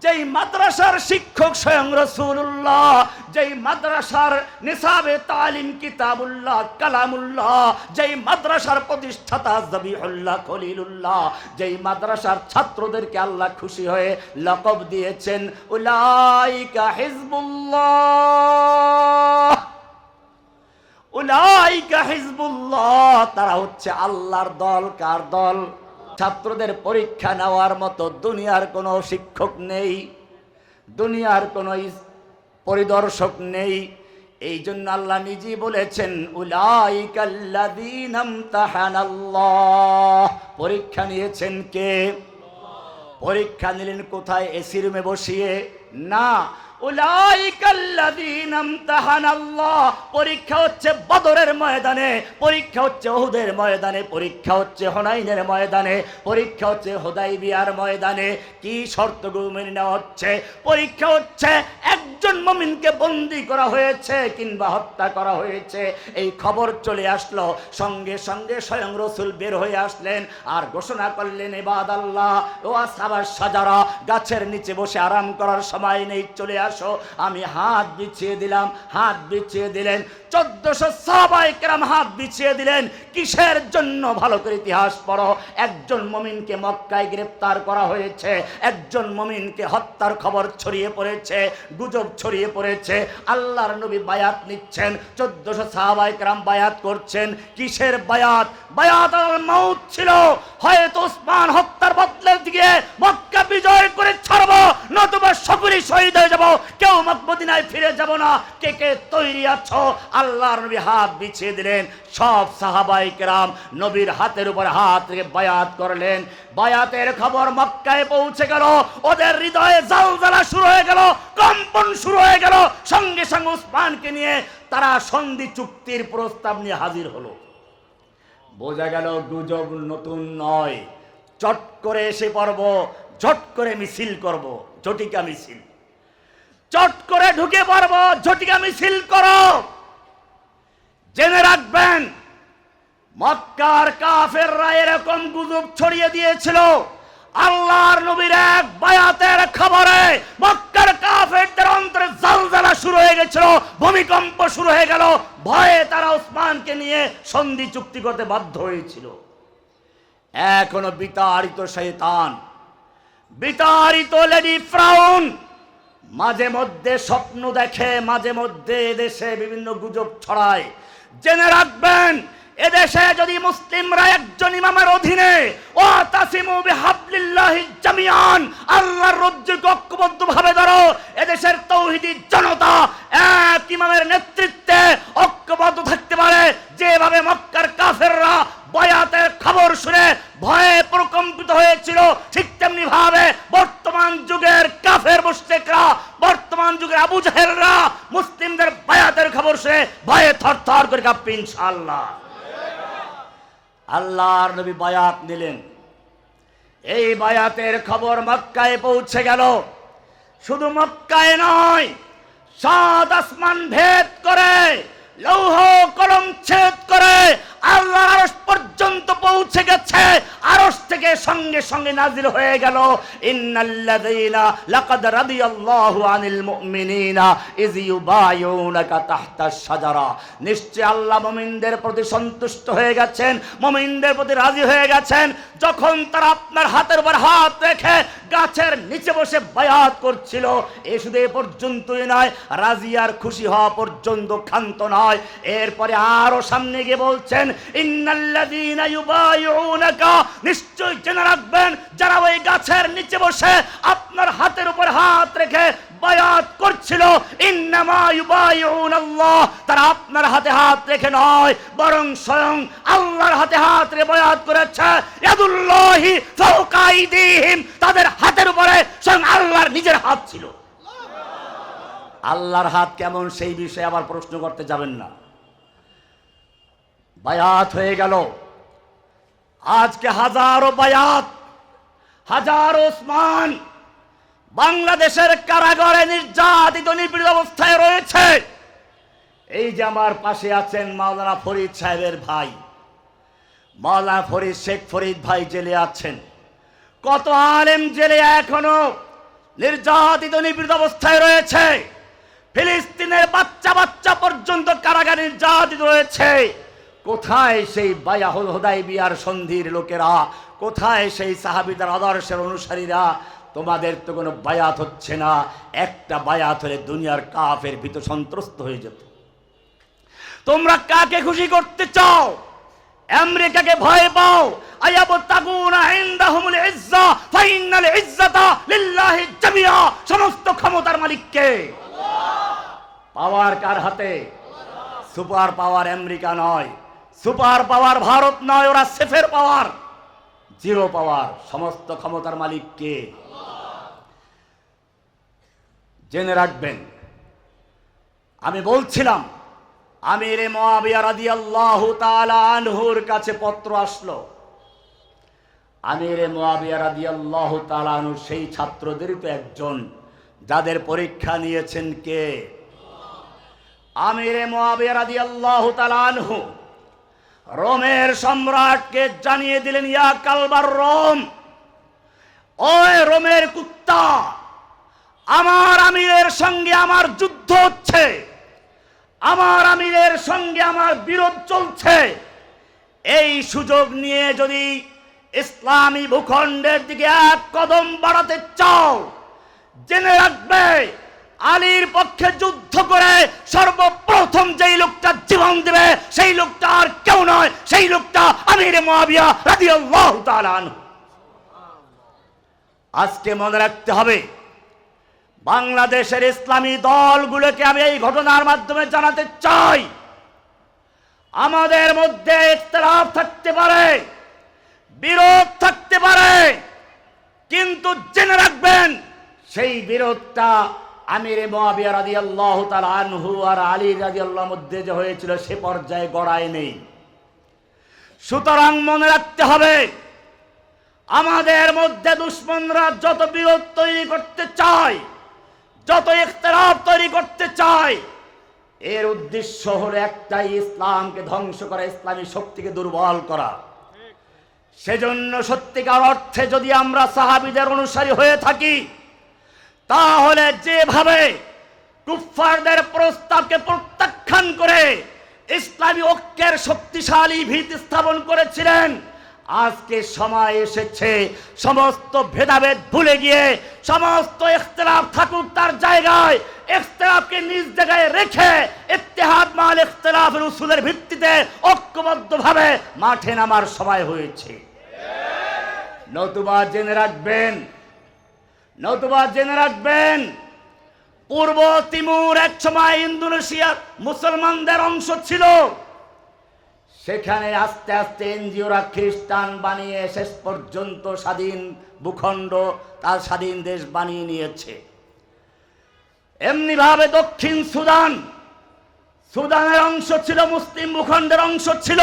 যেই মাদ্রাসার শিক্ষক স্বয়ং রাসূলুল্লাহ, যেই মাদ্রাসার নিসাবে তালিম কিতাবুল্লাহ কালামুল্লাহ, যেই মাদ্রাসার প্রতিষ্ঠাতা জবিহুল্লাহ খলিলুল্লাহ, যেই মাদ্রাসার ছাত্রদেরকে আল্লাহ খুশি হয়ে লকব দিয়েছেন উলাইকা হিজবুল্লাহ, উলাইকা হিজবুল্লাহ, তারা হচ্ছে আল্লাহর দল। কার দল? ছাত্রদের পরীক্ষা নেওয়ার মতো দুনিয়ার কোনো শিক্ষক নেই, দুনিয়ার কোনো পরিদর্শক নেই। এই জন্য আল্লাহ নিজেই বলেছেন উলাইকাল্লাযীনা ইমতাহানাল্লাহ, পরীক্ষা নিয়েছেন কে? পরীক্ষা নিলেন কোথায়? এসি রুমে বসিয়ে না। উলাইকাল্লাযীনা ইমতাহানাল্লাহ, পরীক্ষা হচ্ছে বদরের ময়দানে, পরীক্ষা হচ্ছে উহুদের ময়দানে, পরীক্ষা হচ্ছে হুনাইনের ময়দানে, পরীক্ষা হচ্ছে হুদাইবিয়ার ময়দানে। কি শর্তগুলো মেনে নেওয়া হচ্ছে? পরীক্ষা হচ্ছে একজন মুমিনকে বন্দী করা হয়েছে কিংবা হত্যা করা হয়েছে, এই খবর চলে আসলো, সঙ্গে সঙ্গে স্বয়ং রাসূল বের হয়ে আসলেন আর ঘোষণা করলেন ইবাদাল্লাহ ও আসহাবাস শাজারা, গাছের নিচে বসে আরাম করার সময় নেই, চলে আসো। আমি হাত বিছিয়ে দিলাম, হাত বিছিয়ে দিলেন। 1400 সাহাবায়ে কেরাম হাত বিছিয়ে দিলেন। কিসের জন্য? ভালো করে ইতিহাস পড়ো। একজন মুমিনকে মক্কায় গ্রেফতার করা হয়েছে, একজন মুমিনকে হত্যার খবর ছড়িয়ে পড়েছে, গুজব ছড়িয়ে পড়েছে। আল্লাহর নবী বায়াত নিচ্ছেন, 1400 সাহাবায়ে কেরাম বায়াত করছেন। কিসের বায়াত? বায়াত আল মাউত ছিল। হয়তো ওসমান হত্যার বদলে দিয়ে মক্কা বিজয় করে ছাড়বো, নতুবা সকলেই শহীদ হয়ে যাব, কেউ মদিনায় ফিরে যাব না। কে কে তৈরি আছো? আল্লাহর নবী হাত বিছিয়ে দিলেন। সব সাহাবায়ে কেরাম নবীর হাতের উপর হাত রেখে বায়াত করলেন। বায়াতের খবর মক্কায় পৌঁছে গেল, ওদের হৃদয়ে জালজালা শুরু হয়ে গেল, কম্পন শুরু হয়ে গেল। সঙ্গে সঙ্গে উসমানকে নিয়ে তারা সন্ধি চুক্তির প্রস্তাব নিয়ে হাজির হলো। বোঝা গেল গুজব নতুন নয়। চট করে এসে পড়ব, ঝট করে মিছিল করব, ঝটিকা মিছিল। চট করে ঢুকে পড়ব, ঝটিকা মিছিল করো। জেনে রাখবেন মক্কার কাফেররা এরকম গুজব ছড়িয়ে দিয়েছিল। আল্লাহর নবীর এক বায়াতের খবরে মক্কার কাফেরদের অন্তরে জালজালা শুরু হয়ে গেছিল, ভূমিকম্প শুরু হয়ে গেল। ভয়ে তারা ওসমানকে নিয়ে সন্ধি চুক্তি করতে বাধ্য হয়েছিল। এখনো বিতাড়িত শয়তান, বিতাড়িত লেডি ফ্রাউন মাঝে মধ্যে স্বপ্ন দেখে, মাঝে মধ্যে দেশে বিভিন্ন গুজব ছড়ায়। জেনে রাখবেন এদেশে যদি মুসলিমরা একজন ইমামের অধীনে ও তাসিমু বিহাবলিল্লাহি জামিআন, আল্লাহর রজ্জুকে ঐক্যবদ্ধভাবে ধরো, এদেশের তৌহিদি জনতা এক ইমামের নেতৃত্বে ঐক্যবদ্ধ থাকতে পারে। যেভাবে মক্কার কাফেররা বায়াতের খবর শুনে ভয়ে প্রকম্পিত হয়েছিল, ঠিক তেমনি ভাবে বর্তমান যুগের কাফের মুশরিকরা, বর্তমান যুগের আবু জাহেলরা মুসলিমদের বায়াতের খবর শুনে ভয়ে থরথর করে কাঁপবে ইনশাআল্লাহ। আল্লাহর নবী বায়াত নিলেন। এই বায়াতের খবর মক্কায় পৌঁছে গেল। শুধু মক্কায় নয়, সাত আসমান ভেদ করে, লৌহ কলম ছেদ করে আল্লাহর আরশ পর্যন্ত পৌঁছে গেছে। আরশ থেকে সঙ্গে সঙ্গে নাজিল হয়ে গেল ইন্নাল্লাযীনা লাকাদ রাদিয়াল্লাহু আনিল মুমিনিনা ইয ইউবায়ুনাকা তাহতাশ শাজারা, নিশ্চয় আল্লাহ মুমিনদের প্রতি সন্তুষ্ট হয়ে গেছেন, মুমিনদের প্রতি রাজি হয়ে গেছেন যখন তারা আপনার হাতের উপর হাত রেখে গাছের নিচে বসে বায়াত করছিল। এ শুধু এ পর্যন্তই নয়, রাজি আর খুশি হওয়া পর্যন্ত ক্ষান্ত নয়। এরপরে আরো সামনে গিয়ে বলছেন ইন্নাল্লাযীনা ইউবায়ুনাকা, নিশ্চয় জেনে রাখবেন যারা ওই গাছের নিচে বসে আপনার হাতের উপর হাত রেখে বায়াত করছিল, ইন্নামা ইউবায়ুনাল্লাহ, তারা আপনার হাতে হাত রেখে নয়, বরং স্বয়ং আল্লাহর হাতে হাত রেখে বায়াত করেছে। ইয়াদুল্লাহি ফাওকা আইদিহিম, তাদের হাতের উপরে স্বয়ং আল্লাহর নিজের হাত ছিল। আল্লাহর হাত কেমন সেই বিষয়ে আবার প্রশ্ন করতে যাবেন না। বায়াত হয়ে গেল। আজকে হাজারো বায়াত, হাজারো ওসমান বাংলাদেশের কারাগারে নির্যাতিত নিপীড়িত অবস্থায় রয়েছে। এই যে আমার পাশে আছেন মাওলানা ফরিদ সাহেবের ভাই, মাওলানা ফরিদ, শেখ ফরিদ ভাই জেলে আছেন। কত আলেম জেলে এখনো নির্যাতিত নিপীড়িত অবস্থায় রয়েছে। ফিলিস্তিনের বাচ্চা বাচ্চা পর্যন্ত কারাগারে নির্যাতিত রয়েছে। কোথায় সেই বায়াহুল হুদাইবিয়ার সন্ধির লোকেরা? কোথায় সেই সাহাবীদের আদর্শের অনুসারীরা? তোমাদের তো কোনো বায়াত হচ্ছে না। একটা বায়াত হলে দুনিয়ার কাফের ভীত সন্ত্রস্ত হয়ে যেত। তোমরা কাকে খুশি করতে চাও? আমেরিকাকে ভয় পাও? আয়াবতাগুনা ইনদাহুমুল ইজ্জা ফাইনাল ইজ্জাতা লিল্লাহি জামিয়া। সমস্ত ক্ষমতার মালিক কে? পাওয়ার কার হাতে? সুপার পাওয়ার আমেরিকা নয়, সুপার পাওয়ার ভারত নয়, ওরা সেফের পাওয়ার, জিরো পাওয়ার। সমস্ত ক্ষমতার মালিক কে? জেনে রাখবেন। আমি বলছিলাম আমিরে মুআবিয়া রাদিয়াল্লাহু তাআলা আনহুর কাছে পত্র আসলো। আমিরে মুআবিয়া রাদিয়াল্লাহু তাআলা আনহু সেই ছাত্রদেরই তো একজন যাদের পরীক্ষা নিয়েছেন কে? আমিরে মুআবিয়া রাদিয়াল্লাহু তাআলা আনহু রোমের সম্রাটকে জানিয়ে দিলেন, ইয়া কালবার রোম, ওই রোমের কুত্তা, আমার আমিরের সঙ্গে আমার যুদ্ধ হচ্ছে, আমার আমিরের সঙ্গে আমার বিরোধ চলছে। এই সুযোগ নিয়ে যদি ইসলামী ভূখণ্ডের দিকে এক কদম বাড়াতে চাও, জেনে রাখবে আলীর পক্ষে যুদ্ধ করে সর্বপ্রথম যেই লোকটা জীবন দেবে সেই লোকটা আর কেউ নয়, সেই লোকটা আমিরে মুআবিয়া রাদিয়াল্লাহু তাআলা আনহু। আজকে মনে রাখতে হবে, বাংলাদেশের ইসলামী দলগুলোকে আমি এই ঘটনার মাধ্যমে জানাতে চাই, আমাদের মধ্যে ইখতিলাফ থাকতে পারে, বিরোধ থাকতে পারে, কিন্তু জেনে রাখবেন সেই বিরোধটা আমিরে মুআবিয়া রাদিয়াল্লাহু তাআলা আনহু আর আলী রাদিয়াল্লাহু মধ্যে যে হয়েছিল সে পর্যায়ে গড়ায় নেই। সুতরাং মনে রাখতে হবে, আমাদের মধ্যে দুশমনরা যত বিরোধ তৈরি করতে চায়, যত ইখতিলাফ তৈরি করতে চায়, এর উদ্দেশ্য হলো একটাই, ইসলামকে ধ্বংস করা, ইসলামী শক্তিকে দুর্বল করা। সেজন্য সত্যিকার অর্থে যদি আমরা সাহাবীদের অনুসারী হয়ে থাকি, তাহলে যেভাবে কুফফারদের প্রস্তাবকে প্রত্যাখ্যান করে ইসলামী ঐক্যের শক্তিশালী ভিত স্থাপন করেছিলেন, আজকে সময় এসেছে সমস্ত ভেদাভেদ ভুলে গিয়ে, সমস্ত ইখতিলাফ থাকুক তার জায়গায়, ইখতিলাফকে নিজ জায়গায় রেখে ইত্তেহাদ মাল ইখতিলাফের উসুলের ভিত্তিতে ঐক্যবদ্ধভাবে মাঠে নামার সময় হয়েছে। নতুবা জেনে রাখবেন, নতুবা জেনে রাখবেন, পূর্ব তিমুর এক সময় ইন্দোনেশিয়ার মুসলমানদের অংশ ছিল। সেখানে আস্তে আস্তে এনজিওরা খ্রিস্টান বানিয়ে শেষ পর্যন্ত স্বাধীন ভূখণ্ড, তার স্বাধীন দেশ বানিয়ে নিয়েছে। এমনি ভাবে দক্ষিণ সুদান, সুদানের অংশ ছিল, মুসলিম ভূখণ্ডের অংশ ছিল।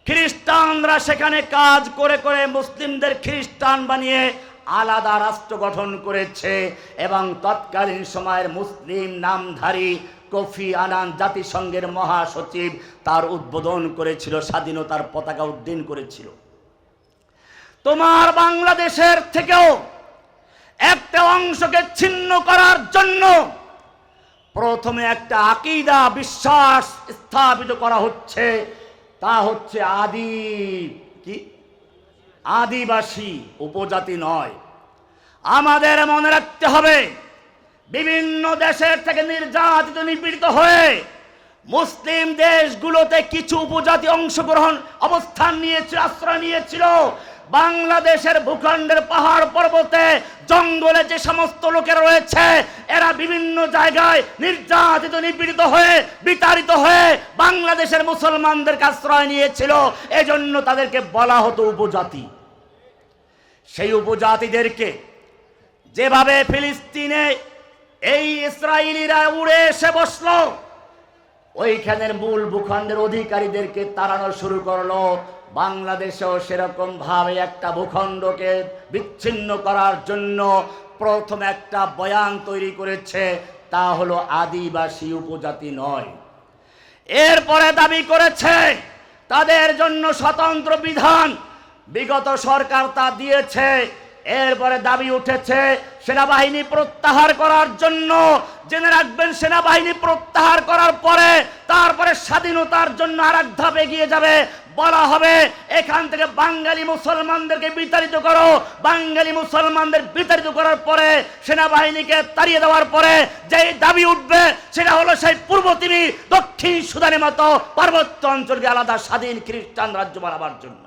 খ্রিস্টানরা সেখানে কাজ করে করে মুসলিমদের খ্রিস্টান বানিয়ে আলাদা রাষ্ট্র গঠন করেছে, এবং তৎকালীন সময়ের মুসলিম নামধারী কোফি আনান জাতিসংঘের মহাসচিব তার উদ্বোধন করেছিল, স্বাধীনতার পতাকা উড্ডীন করেছিল। তোমার বাংলাদেশের থেকেও একটা অংশকে ছিন্ন করার জন্য প্রথমে একটা আকীদা, বিশ্বাস স্থাপিত করা হচ্ছে, তা হচ্ছে আদিবাসী, উপজাতি নয়। আমাদের মনে রাখতে হবে, বিভিন্ন দেশের থেকে নির্যাতিত নিপীড়িত হয়ে মুসলিম দেশগুলোতে কিছু উপজাতি অংশগ্রহণ অবস্থান নিয়েছিল, আশ্রয় নিয়েছিল। বাংলাদেশের ভূখণ্ডের পাহাড় পর্বতে জঙ্গলে যে সমস্ত লোকেরা রয়েছে, এরা বিভিন্ন জায়গায় নির্যাতিত নিপীড়িত হয়ে বিতাড়িত হয়ে বাংলাদেশের মুসলমানদেরকে আশ্রয় নিয়েছিল। এজন্য তাদেরকে বলা হতো উপজাতি। সেই উপজাতিদেরকে যেভাবে ফিলিস্তিনে এই ইসরায়েলিরা উড়ে এসে বসলো, ওইখানের মূল ভূখণ্ডের অধিকারীদেরকে তাড়ানো শুরু করলো, বাংলাদেশেও সেরকম ভাবে একটা ভূখণ্ডকে বিচ্ছিন্ন করার জন্য প্রথম একটা বয়ান তৈরি করেছে, তা হলো আদিবাসী, উপজাতি নয়। এরপরে দাবি করেছে তাদের জন্য স্বতন্ত্র বিধান, বিগত সরকার তা দিয়েছে। এরপরে দাবি উঠেছে সেনাবাহিনী প্রত্যাহার করার জন্য। জেনে রাখবেন, সেনাবাহিনী প্রত্যাহার করার পরে তারপরে স্বাধীনতার জন্য আর এক ধাপ এগিয়ে যাবে। বলা হবে এখান থেকে বাঙালি মুসলমানদেরকে বিতাড়িত করো। বাঙালি মুসলমানদের বিতাড়িত করার পরে সেনাবাহিনীকে তাড়িয়ে দেওয়ার পরে যে দাবি উঠবে সেটা হলো সেই পূর্ব তিমি দক্ষিণ সুদানের মতো পার্বত্য অঞ্চলকে আলাদা স্বাধীন খ্রিস্টান রাজ্য বানাবার জন্য।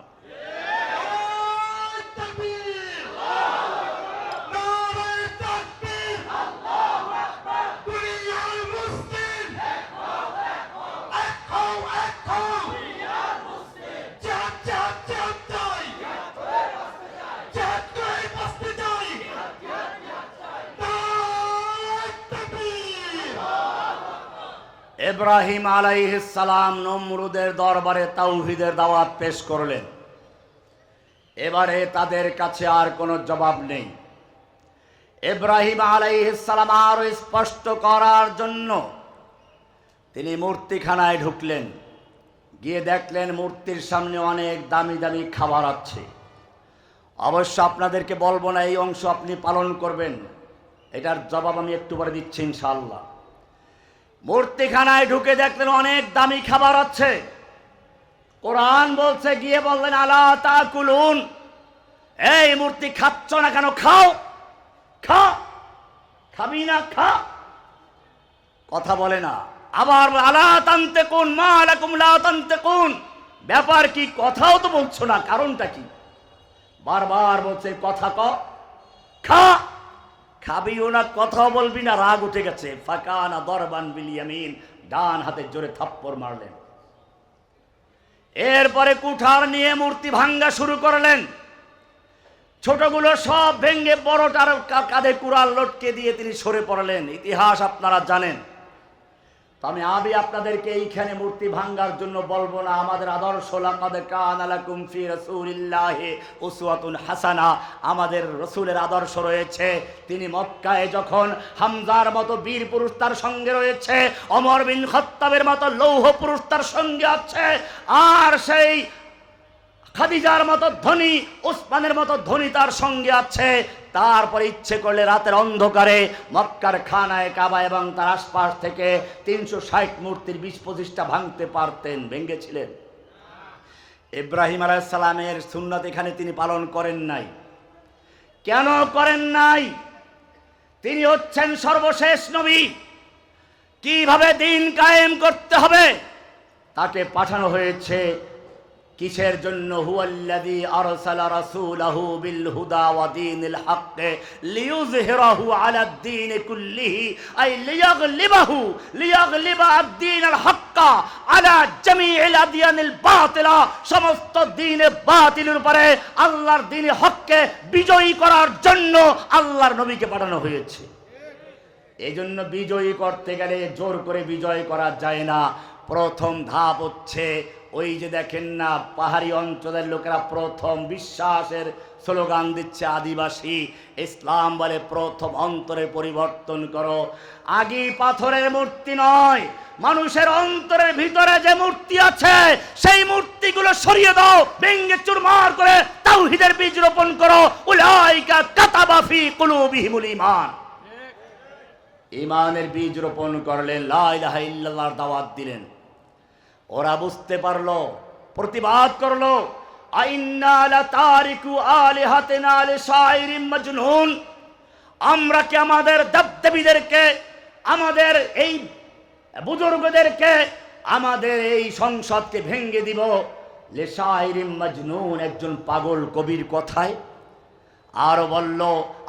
ইব্রাহিম আলাইহিস সালাম নমরুদের দরবারে তাওহীদের দাওয়াত পেশ করলেন। এবারে তাদের কাছে আর কোনো জবাব নেই। ইব্রাহিম আলাইহিস সালাম আরো স্পষ্ট করার জন্য তিনি মূর্তিখানায় ঢুকলেন। গিয়ে দেখলেন মূর্তির সামনে অনেক দামি দামি খাবার আছে। অবশ্য আপনাদেরকে বলবো না, এই অংশ আপনি পালন করবেন, এটার জবাব আমি একটু পরে দিচ্ছি ইনশাআল্লাহ। মূর্তিখানায় ঢুকে দেখলেন অনেক দামি খাবার আছে। কোরআন বলছে, গিয়ে বললেন আলা তাকুলুন, এই মূর্তি খাচ্ছ না কেন? খাও, খা, খাবি না খা। কথা বলে না। আবার আলা তানতাকুন মা লাকুম লা তানতাকুন, ব্যাপার কি? কথাও তো বলছো না, কারণটা কি? বারবার বলছে কথা ক, খা, খাবিও না কথাও বলবি না। রাগ উঠে গেছে। ফাকানা দরবান বিল ইয়ামিন, ডান হাতে জোরে থাপ্পড় মারলেন। এরপরে কুঠার নিয়ে মূর্তি ভাঙ্গা শুরু করলেন। ছোটগুলো সব ভেঙ্গে বড়টার কাঁধে কুড়াল লটকে দিয়ে তিনি সরে পড়লেন। ইতিহাস আপনারা জানেন। আমি আপনাদেরকে এইখানে মূর্তি ভাঙ্গার জন্য বলবো না। আমাদের আদর্শ লাকাদ কানা লাকুম ফি রাসূলিল্লাহি উসওয়াতুন হাসানা, আমাদের রাসূলের আদর্শ রয়েছে। তিনি মক্কায় যখন হামজার মতো বীর পুরুষ তার সঙ্গে রয়েছে, ওমর বিন খাত্তাবের মতো লৌহ পুরুষ তার সঙ্গে আছে, আর সেই খাদিজার মতো ধনী, উসমানের মতো ধনী তার সঙ্গে আছে। তারপর ইচ্ছে করলে রাতের অন্ধকারে মক্কার খানায় কাবা এবং তার আশপাশ থেকে 360 মূর্তির 20-25টা ভাঙতে পারতেন, ভেঙেছিলেন। ইব্রাহিম আলাইহিস সালামের সুন্নাত এখানে তিনি পালন করেন নাই। কেন করেন নাই? তিনি হচ্ছেন সর্বশেষ নবী। কিভাবে দিন কায়েম করতে হবে তাকে পাঠানো হয়েছে। কিসের জন্য? হুয়াল্লাযী আরসালা রাসূলাহু বিল হুদা ওয়া দীনিল হক লিইয়ুযহিরাহু আলাদ দীন কুল্লিহি, আই লিয়াগলিবা আদ-দীনাল হক আলা জামিইল আদিয়ানিল বাতিলা, সমস্ত দ্বীনে বাতিলের উপরে আল্লাহর দ্বীনে হককে বিজয়ী করার জন্য আল্লাহর নবীকে পাঠানো হয়েছে। এজন্য বিজয়ী করতে গেলে জোর করে বিজয় করা যায় না। প্রথম ধাপ হচ্ছে ওই যে দেখেন না, পাহাড়ি অঞ্চলের লোকেরা প্রথম বিশ্বাসের স্লোগান দিচ্ছে আদিবাসী। ইসলাম বলে প্রথম অন্তরে পরিবর্তন করো। আগে পাথরের মূর্তি নয়, মানুষের অন্তরের ভিতরে যে মূর্তি আছে সেই মূর্তিগুলো সরিয়ে দাও, ভেঙে চুরমার করে তাওহীদের বীজ রোপণ করো। উলাইকা কাতাবা ফি কুলুবিহিমুল ঈমান, ঈমানের বীজ রোপণ করলেন, লা ইলাহা ইল্লাল্লাহর দাওয়াত দিলেন। ওরা বুঝতে পারলো, প্রতিবাদ করলো, আইন্না লা তারিকু আলিহাতিনা লিশাইরিম মাজনুন, আমরা কি আমাদের দেবদেবীদেরকে, আমাদের এই বুজুর্গদেরকে, আমাদের এই সংসদকে ভেঙে দিব লিশাইরিম মাজনুন, একজন পাগল কবির কথায়? আর বলল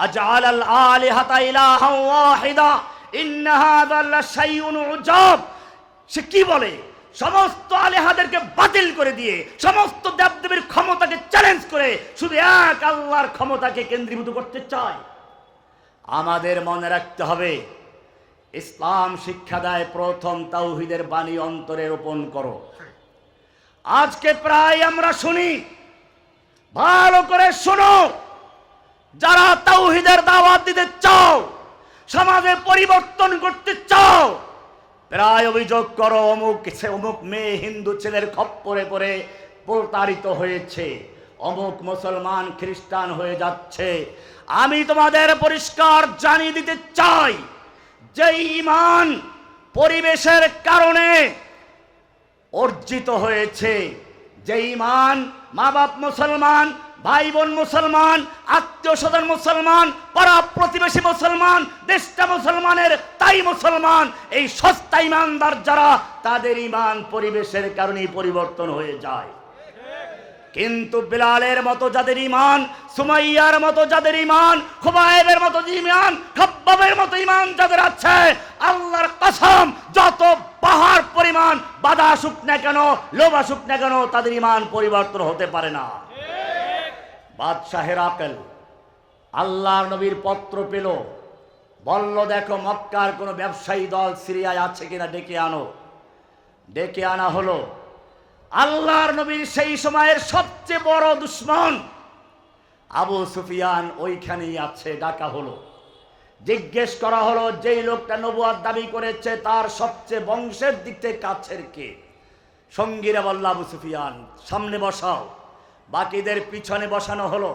আজআলাল আলিহাতা ইলাহা ওয়াহিদা ইন্না হাযা লাশাইউন উজাব। সে কি বলে? সমস্ত আলেহাদেরকে বাতিল করে দিয়ে, সমস্ত দেবদেবীর ক্ষমতাকে চ্যালেঞ্জ করে শুধু এক আল্লাহর ক্ষমতাকে কেন্দ্রীভূত করতে চায়। আমাদের মনে রাখতে হবে, ইসলাম শিক্ষা দেয় প্রথম তাওহীদের বাণী অন্তরে রোপণ করো। আজকে প্রায় আমরা শুনি, ভালো করে শোনো, যারা তাওহীদের দাওয়াত দিতে চাও, সমাজে পরিবর্তন করতে চাও, প্রায় অভিযোগ করো অমুক মেয়ে হিন্দু ছেলের খপ্পরে পড়ে প্রতারিত হয়েছে, অমুক মুসলমান খ্রিস্টান হয়ে যাচ্ছে। আমি তোমাদের পরিষ্কার জানিয়ে দিতে চাই, যে ঈমান পরিবেশের কারণে অর্জিত হয়েছে, যে ঈমান মা বাপ মুসলমান, ভাই বোন মুসলমান, আত্মীয় স্বজন মুসলমান, পাড়া প্রতিবেশী মুসলমান, দেশটা মুসলমানের, তাই মুসলমান। এই সস্তা ঈমানদার যারা, তাদের ঈমান পরিবেশের কারণেই পরিবর্তন হয়ে যায়। কিন্তু বিলালের মতো যাদের ঈমান, সুমাইয়ার মতো যাদের ঈমান, খুবাইবের মতো ঈমান, খাব্বাবের মতো ঈমান যাদের আছে, আল্লাহর কসম যত পাহাড় পরিমাণ বাধা আসুক না কেন, লোভ আসুক না কেন, তাদের ঈমান পরিবর্তন হতে পারে না। বাদশাহ হেরাকেল আল্লাহর নবীর পত্র পেল, বলল দেখো মক্কার কোন ব্যবসায়ী দল সিরিয়ায় আছে কিনা ডেকে আনো। ডেকে আনা হলো। আল্লাহর নবীর সেই সময়ের সবচেয়ে বড় দুশমন আবু সুফিয়ান ওইখানেই আছে। ডাকা হলো, জিজ্ঞেস করা হলো, যেই লোকটা নবুয়ত দাবি করেছে তার সবচেয়ে বংশের দিক থেকে কাছের কে? সঙ্গীরা বলল আবু সুফিয়ান। সামনে বসাও। বাকিদের পিছনে বসানো হলো,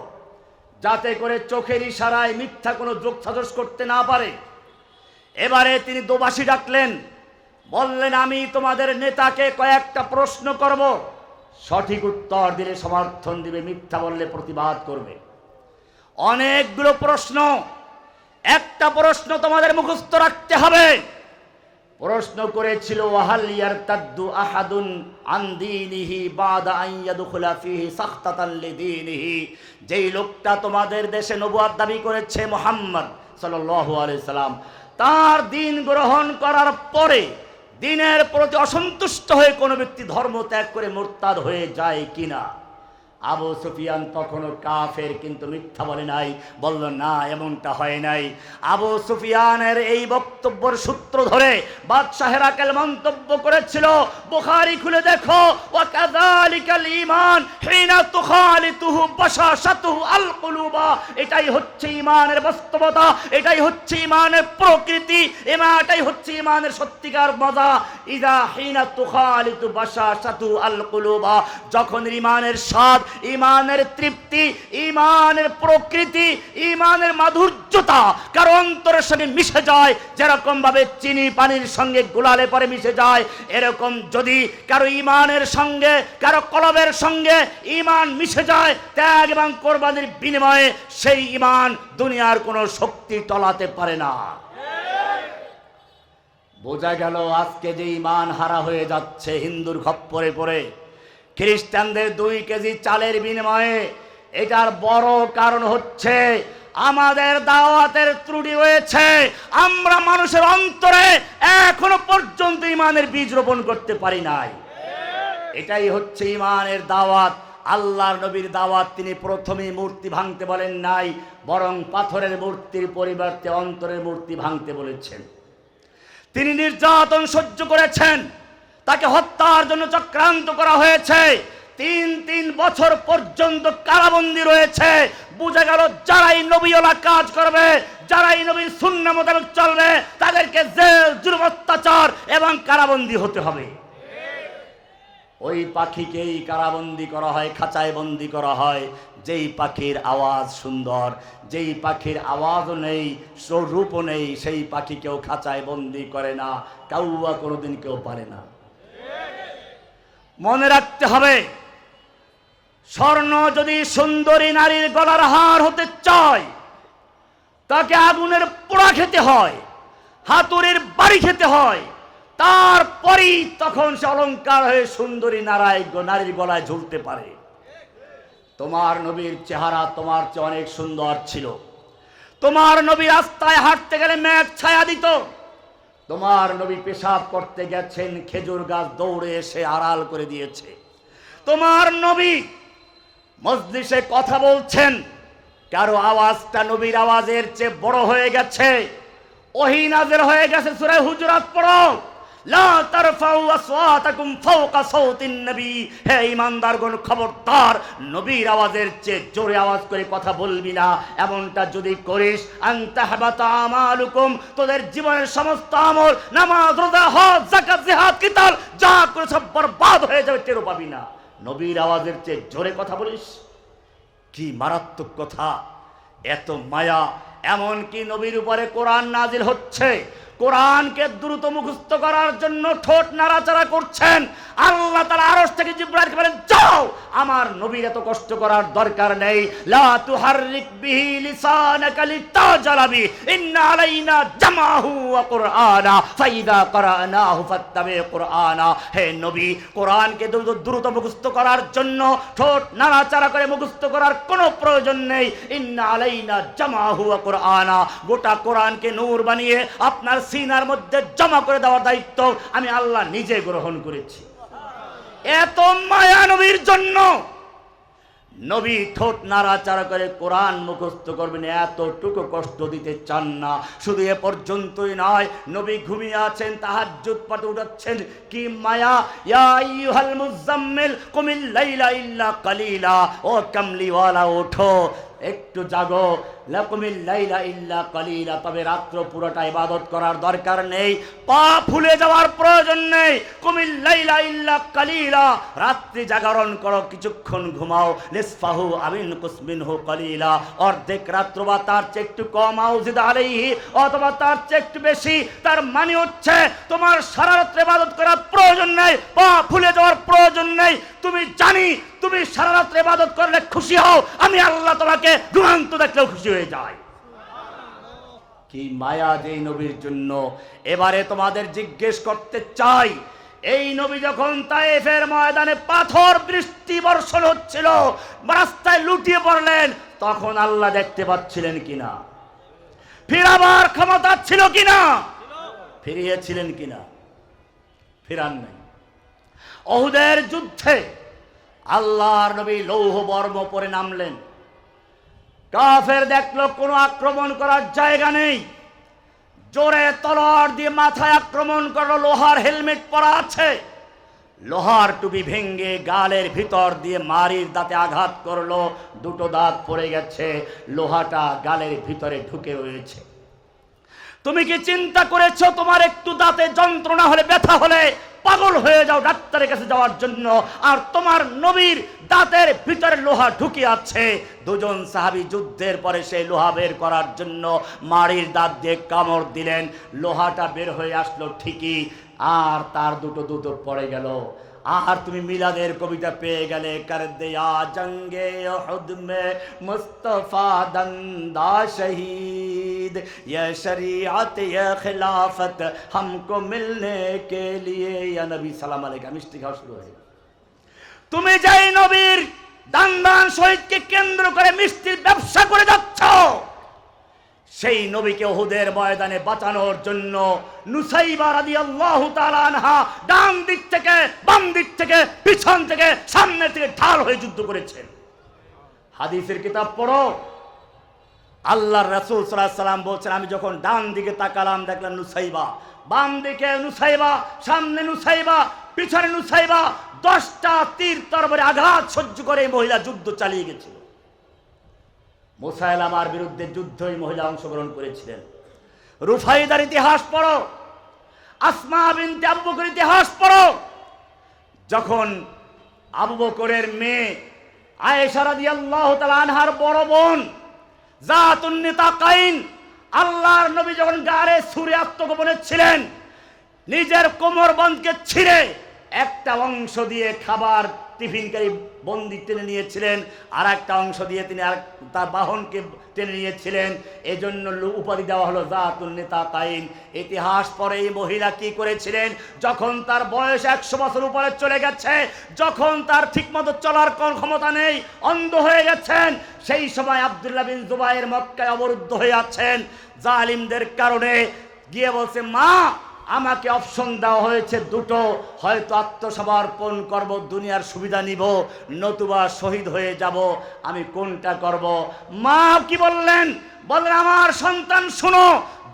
যাতে করে চোখের ইশারায় মিথ্যা কোনো যোগ সাজস করতে না পারে। এবারে তিনি দোবাসী ডাকলেন, বললেন আমি তোমাদের নেতাকে কয়েকটা প্রশ্ন করব, সঠিক উত্তর দিলে সমর্থন দিবে, মিথ্যা বললে প্রতিবাদ করবে। অনেকগুলো প্রশ্ন, একটা প্রশ্ন তোমাদের মুখস্থ রাখতে হবে। প্রশ্ন করেছিল ওয়াহাল ইয়ারতাদ্দু আহাদুন আন দীনিহি বাদা আন ইয়াদখুলা ফীহি সাখতাতান লিদীনিহি, যেই লোকটা তোমাদের দেশে নবুয়ত দাবি করেছে মুহাম্মদ সাল্লাল্লাহু আলাইহি সাল্লাম, তার দিন গ্রহণ করার পরে দিনের প্রতি অসন্তুষ্ট হয়ে কোনো ব্যক্তি ধর্ম ত্যাগ করে মুরতাদ হয়ে যায় কিনা। আবু সুফিয়ান তখনও কাফের, কিন্তু মিথ্যা বলে নাই, বলল না এমনটা হয় নাই। আবু সুফিয়ানের এই বক্তব্যের সূত্র ধরে বাদশাহ হেরাকেল মন্তব্য করেছিল, বুখারী খুলে দেখো, ওয়া কাযালিকাল ঈমান হিনা তুখালিতুহু বাশাশাতুহু আল কুলুবা। এটাই হচ্ছে ঈমানের বাস্তবতা, এটাই হচ্ছে ঈমানের প্রকৃতি, এটাই হচ্ছে ঈমানের সত্যিকার মজা। ইযা হিনা তুখালিতু বাশাশাতুহু আল কুলুবা, যখন ঈমানের স্বাদ, ঈমানের তৃপ্তি, ঈমানের প্রকৃতি, ঈমানের মাধুর্যতা কারো অন্তরের সঙ্গে মিশে যায়, যেরকম ভাবে চিনি পানির সঙ্গে গোলালে পরে মিশে যায়, এরকম যদি কারো ঈমানের সঙ্গে, কারো কলবের সঙ্গে ঈমান মিশে যায়, ত্যাগ এবং কোরবানির বিনিময়ে, সেই ঈমান দুনিয়ার কোনো শক্তি টলাতে পারে না। বোঝা গেল আজকে যে ঈমান হারা হয়ে যাচ্ছে হিন্দুর খপ্পরে পড়ে, খ্রিস্টানদের 2 কেজি চালের বিনিময়ে। এটার বড় কারণ হচ্ছে আমাদের দাওয়াতের ত্রুটি রয়েছে। আমরা মানুষের অন্তরে এখনো পর্যন্ত ঈমানের বীজ রোপণ করতে পারি নাই। এটাই হচ্ছে ঈমানের দাওয়াত। আল্লাহর নবীর দাওয়াত, তিনি প্রথমেই মূর্তি ভাঙতে বলেন নাই, বরং পাথরের মূর্তির পরিবর্তে অন্তরের মূর্তি ভাঙতে বলেছেন। তিনি নির্যাতন সহ্য করেছেন, তাকে হত্যার জন্য চক্রান্ত করা হয়েছে, 3 বছর পর্যন্ত কারাবন্দী রয়েছে। বুঝা গেল যারাই নবীওয়ালা কাজ করবে, যারাই নবীর সুন্নাহ মোতাবেক চলবে, তাদেরকে জেল, জুলুম, অত্যাচার এবং কারাবন্দী হতে হবে। ওই পাখিকেই কারাবন্দী করা হয়, খাঁচায় বন্দী করা হয়, যেই পাখির আওয়াজ সুন্দর, যেই পাখির আওয়াজও নেই, স্বরূপও নেই, সেই পাখিকেও খাঁচায় বন্দী করে না, কাউয়া কোনোদিন কেউ পারে না। মনে রাখতে হবে, স্বর্ণ যদি সুন্দরী নারীর গলার হার হতে চায়, তাকে আগুনের পোড়া খেতে হয়, হাতুড়ির বাড়ি খেতে হয়, তারপরেই তখন সে অলংকার হয়ে সুন্দরী নারীর গলায় ঝুলতে পারে। তোমার নবীর চেহারা তোমার চেয়ে অনেক সুন্দর ছিল। তোমার নবী রাস্তায় হাঁটতে গেলে মেঘ ছায়া দিত। তোমার নবী পেশাব করতে গেছেন, খেজুর গাছ দৌড়ে এসে আড়াল করে দিয়েছে। তোমার নবী মজলিসে কথা বলছেন, কারো আওয়াজটা নবীর আওয়াজের চেয়ে বড় হয়ে গেছে, ওহী নাযিল হয়ে গেছে। সূরা হুজুরাত পড়ো, লা তারফাউ আসওয়াতাকুম ফাওকা সাওতিন নবী। হে ঈমানদারগণ, খবরদার নবীর আওয়াজের চেয়ে জোরে আওয়াজ করে কথা বলবি না। এমনটা যদি করিস, আনতাহবাতা আমালুকুম, তোদের জীবনের সমস্ত আমল, নামাজ, রোজা, হজ, যাকাত, জিহাদ, কিতাল যা করে সব বরবাদ হয়ে যাবে, টেরও পাবি না। নবীর আওয়াজের চেয়ে জোরে কথা বলিস, কি মারাত্মক কথা, এত মায়া! এমন কি নবীর উপরে কোরআন নাজিল হচ্ছে, কোরআনকে দ্রুত মুখস্থ করার জন্য ঠোঁট নাড়াচাড়া করছেন। আল্লাহ তাআলা আরশ থেকে জিবরাইলকে বলেন, যাও, আমার নবীর এত কষ্ট করার দরকার নেই। লা তুহাররিক বিহি লিসানাকা লিতাজালা বি, ইন্না আলাইনা জামাহু ওয়া কুরআনা ফাইদা করানাহু ফাত্তাবি কুরআনা। হে নবী, কোরআনকে দ্রুত মুখস্থ করার জন্য ঠোঁট নাড়াচাড়া করে মুখস্থ করার কোনো প্রয়োজন নেই। ইন্না আলাইনা জামাহু ওয়া কুরআনা, গোটা কোরআনকে নূর বানিয়ে আপনার সিনার মধ্যে জমা করে দেওয়ার দায়িত্ব আমি আল্লাহ নিজে গ্রহণ করেছি। এত মায়া নবীর জন্য, নবী ঠোঁট নাড়াচাড়া করে কোরআন মুখস্থ করবেন, এতটুকু কষ্ট দিতে চান না। শুধু এ পর্যন্তই নয়, নবী ঘুমিয়ে আছেন, তাহাজ্জুদ পড়তে উঠাচ্ছেন, কি মায়া! ইয়া আইয়ুহাল মুজাম্মিল কুমিল লাইলা ইল্লা কালিলা, ও কামলিওয়ালা ওঠো, একটু জাগো। লাকুমিল লাইলা ইল্লা কালিলা, তবে রাত্র পুরোটা ইবাদত করার দরকার নেই, পা ফুলে যাওয়ার প্রয়োজন নেই। কুমিল লাইলা ইল্লা কালিলা, রাত্রি জাগরণ করো, কিছুক্ষণ ঘুমাও। নিসফাহু আমিন কুসমিনহু কালিলা, অর্ধেক রাত্র বা তার চেয়ে একটু কম, আউজিদ আলাইহি, অথবা তার চেয়ে একটু বেশি। তার মানে হচ্ছে তোমার সারা রাত্রে ইবাদত করার প্রয়োজন নেই, পা ফুলে যাওয়ার প্রয়োজন নেই। তুমি জানি তুমি সারা রাত্রে ইবাদত করলে খুশি হও, আমি আল্লাহ তোমাকে ঘুমান্ত দেখলেও খুশি হয়ে যায়। কি মায়া যে নবীর জন্য! এবারে তোমাদের জিজ্ঞেস করতে চাই, এই নবী যখন তায়েফের ময়দানে পাথর বৃষ্টি বর্ষণ হচ্ছিল, রাস্তায় লুটিয়ে পড়লেন, তখন আল্লাহ দেখতে পাচ্ছিলেন কিনা? ফিরাবার ক্ষমতা ছিল কিনা? ফিরিয়েছিলেন কিনা? ফিরান নাই। উহুদের যুদ্ধে আল্লাহর নবী লৌহ বর্ম পরে নামলেন। কাফের দেখলো কোনো আক্রমণ করার জায়গা নেই, জোরে তলোয়ার দিয়ে মাথায় আক্রমণ করলো। লোহার হেলমেট পরা আছে, লোহার টুপি ভেঙ্গে গালের ভিতর দিয়ে মারির দাঁতে আঘাত করলো, দুটো দাঁত পড়ে গেছে, লোহাটা গালের ভিতরে ঢুকে রয়েছে। তুমি কি চিন্তা করেছো তোমার একটু দাঁতে যন্ত্রণা হলে, ব্যথা হলে পাগল হয়ে যাও ডাক্তারের কাছে যাওয়ার জন্য, আর তোমার নবীর দাঁতের ভিতরে লোহা ঢুকে আছে। দুজন সাহাবী যুদ্ধের পরে সেই লোহা বের করার জন্য মাড়ির দাঁত দিয়ে কামড় দিলেন, লোহাটা বের হয়ে আসলো ঠিকই, আর তার দুটো পড়ে গেল। আর তুমি মিলাদের কবিতা পেয়ে গেলে, কর দেয়া জঙ্গে উহুদ মে মুস্তাফা দন্দা শহীদ, ইয়ে শরিয়ত ইয়ে খিলাফত हमको मिलने के लिए, ইয়া নবী সালাম আলাইকা। মিষ্টি খাওয়া শুরু হয়ে গেল। তুমি যেই নবীর দান্দান শহীদকে কেন্দ্র করে মিষ্টির ব্যবসা করে যাচ্ছ, সেই নবীকে উহুদের ময়দানে বাঁচানোর জন্য নুসাইবা রাদিয়াল্লাহু তাআলা আনহা ডান দিক থেকে, বাম দিক থেকে, পিছন থেকে, সামনে থেকে ঢাল হয়ে যুদ্ধ করেছেন। হাদিসের কিতাব পড়ো, আল্লাহর রাসূল সাল্লাল্লাহু আলাইহি সাল্লাম বলছেন, আমি যখন ডান দিকে তাকালাম দেখলাম নুসাইবা, বাম দিকে নুসাইবা, সামনে নুসাইবা, পিছনে নুসাইবা, 10টা তীর তরবারি আঘাত সহ্য করে মহিলা যুদ্ধ চালিয়ে গেছিল। মুসাইলামার বিরুদ্ধে যুদ্ধে মহিলা অংশগ্রহণ করেছিলেন। রুফাইদার ইতিহাস পড়ো, আসমা বিনতে আবু বকর ইতিহাস পড়ো। যখন আবু বকরের মেয়ে আয়েশা রাদিয়াল্লাহু তাআলা আনহার বড় বোন জাতুন নিতাকাইন, আল্লাহর নবী যখন গারে ছুঁড়ে আত্মগোপনে ছিলেন, নিজের কোমরবন্ধকে ছিঁড়ে একটা অংশ দিয়ে খাবার টিফিনকারী বন্দি টেনে নিয়েছিলেন, আর একটা অংশ দিয়ে তিনি আর তার বাহনকে টেনে নিয়েছিলেন। এজন্য উপাধি দেওয়া হলো জাতুন নিতাকাইন। ইতিহাস পরে এই মহিলা কি করেছিলেন, যখন তার বয়স 100 বছর উপরে চলে গেছে, যখন তার ঠিকমতো চলার কোন ক্ষমতা নেই, অন্ধ হয়ে গেছেন, সেই সময় আব্দুল্লাহ বিন জুবাইর মক্কায় অবরুদ্ধ হয়ে আছেন জালিমদের কারণে। গিয়ে বলছে, মা, আমাকে অপশন দেওয়া হয়েছে দুটো, হয়তো আত্মসমর্পণ করব, দুনিয়ার সুবিধা নিব, নতুবা শহীদ হয়ে যাব, আমি কোনটা করব? মা কি বললেন? বললেন, আমার সন্তান শোনো,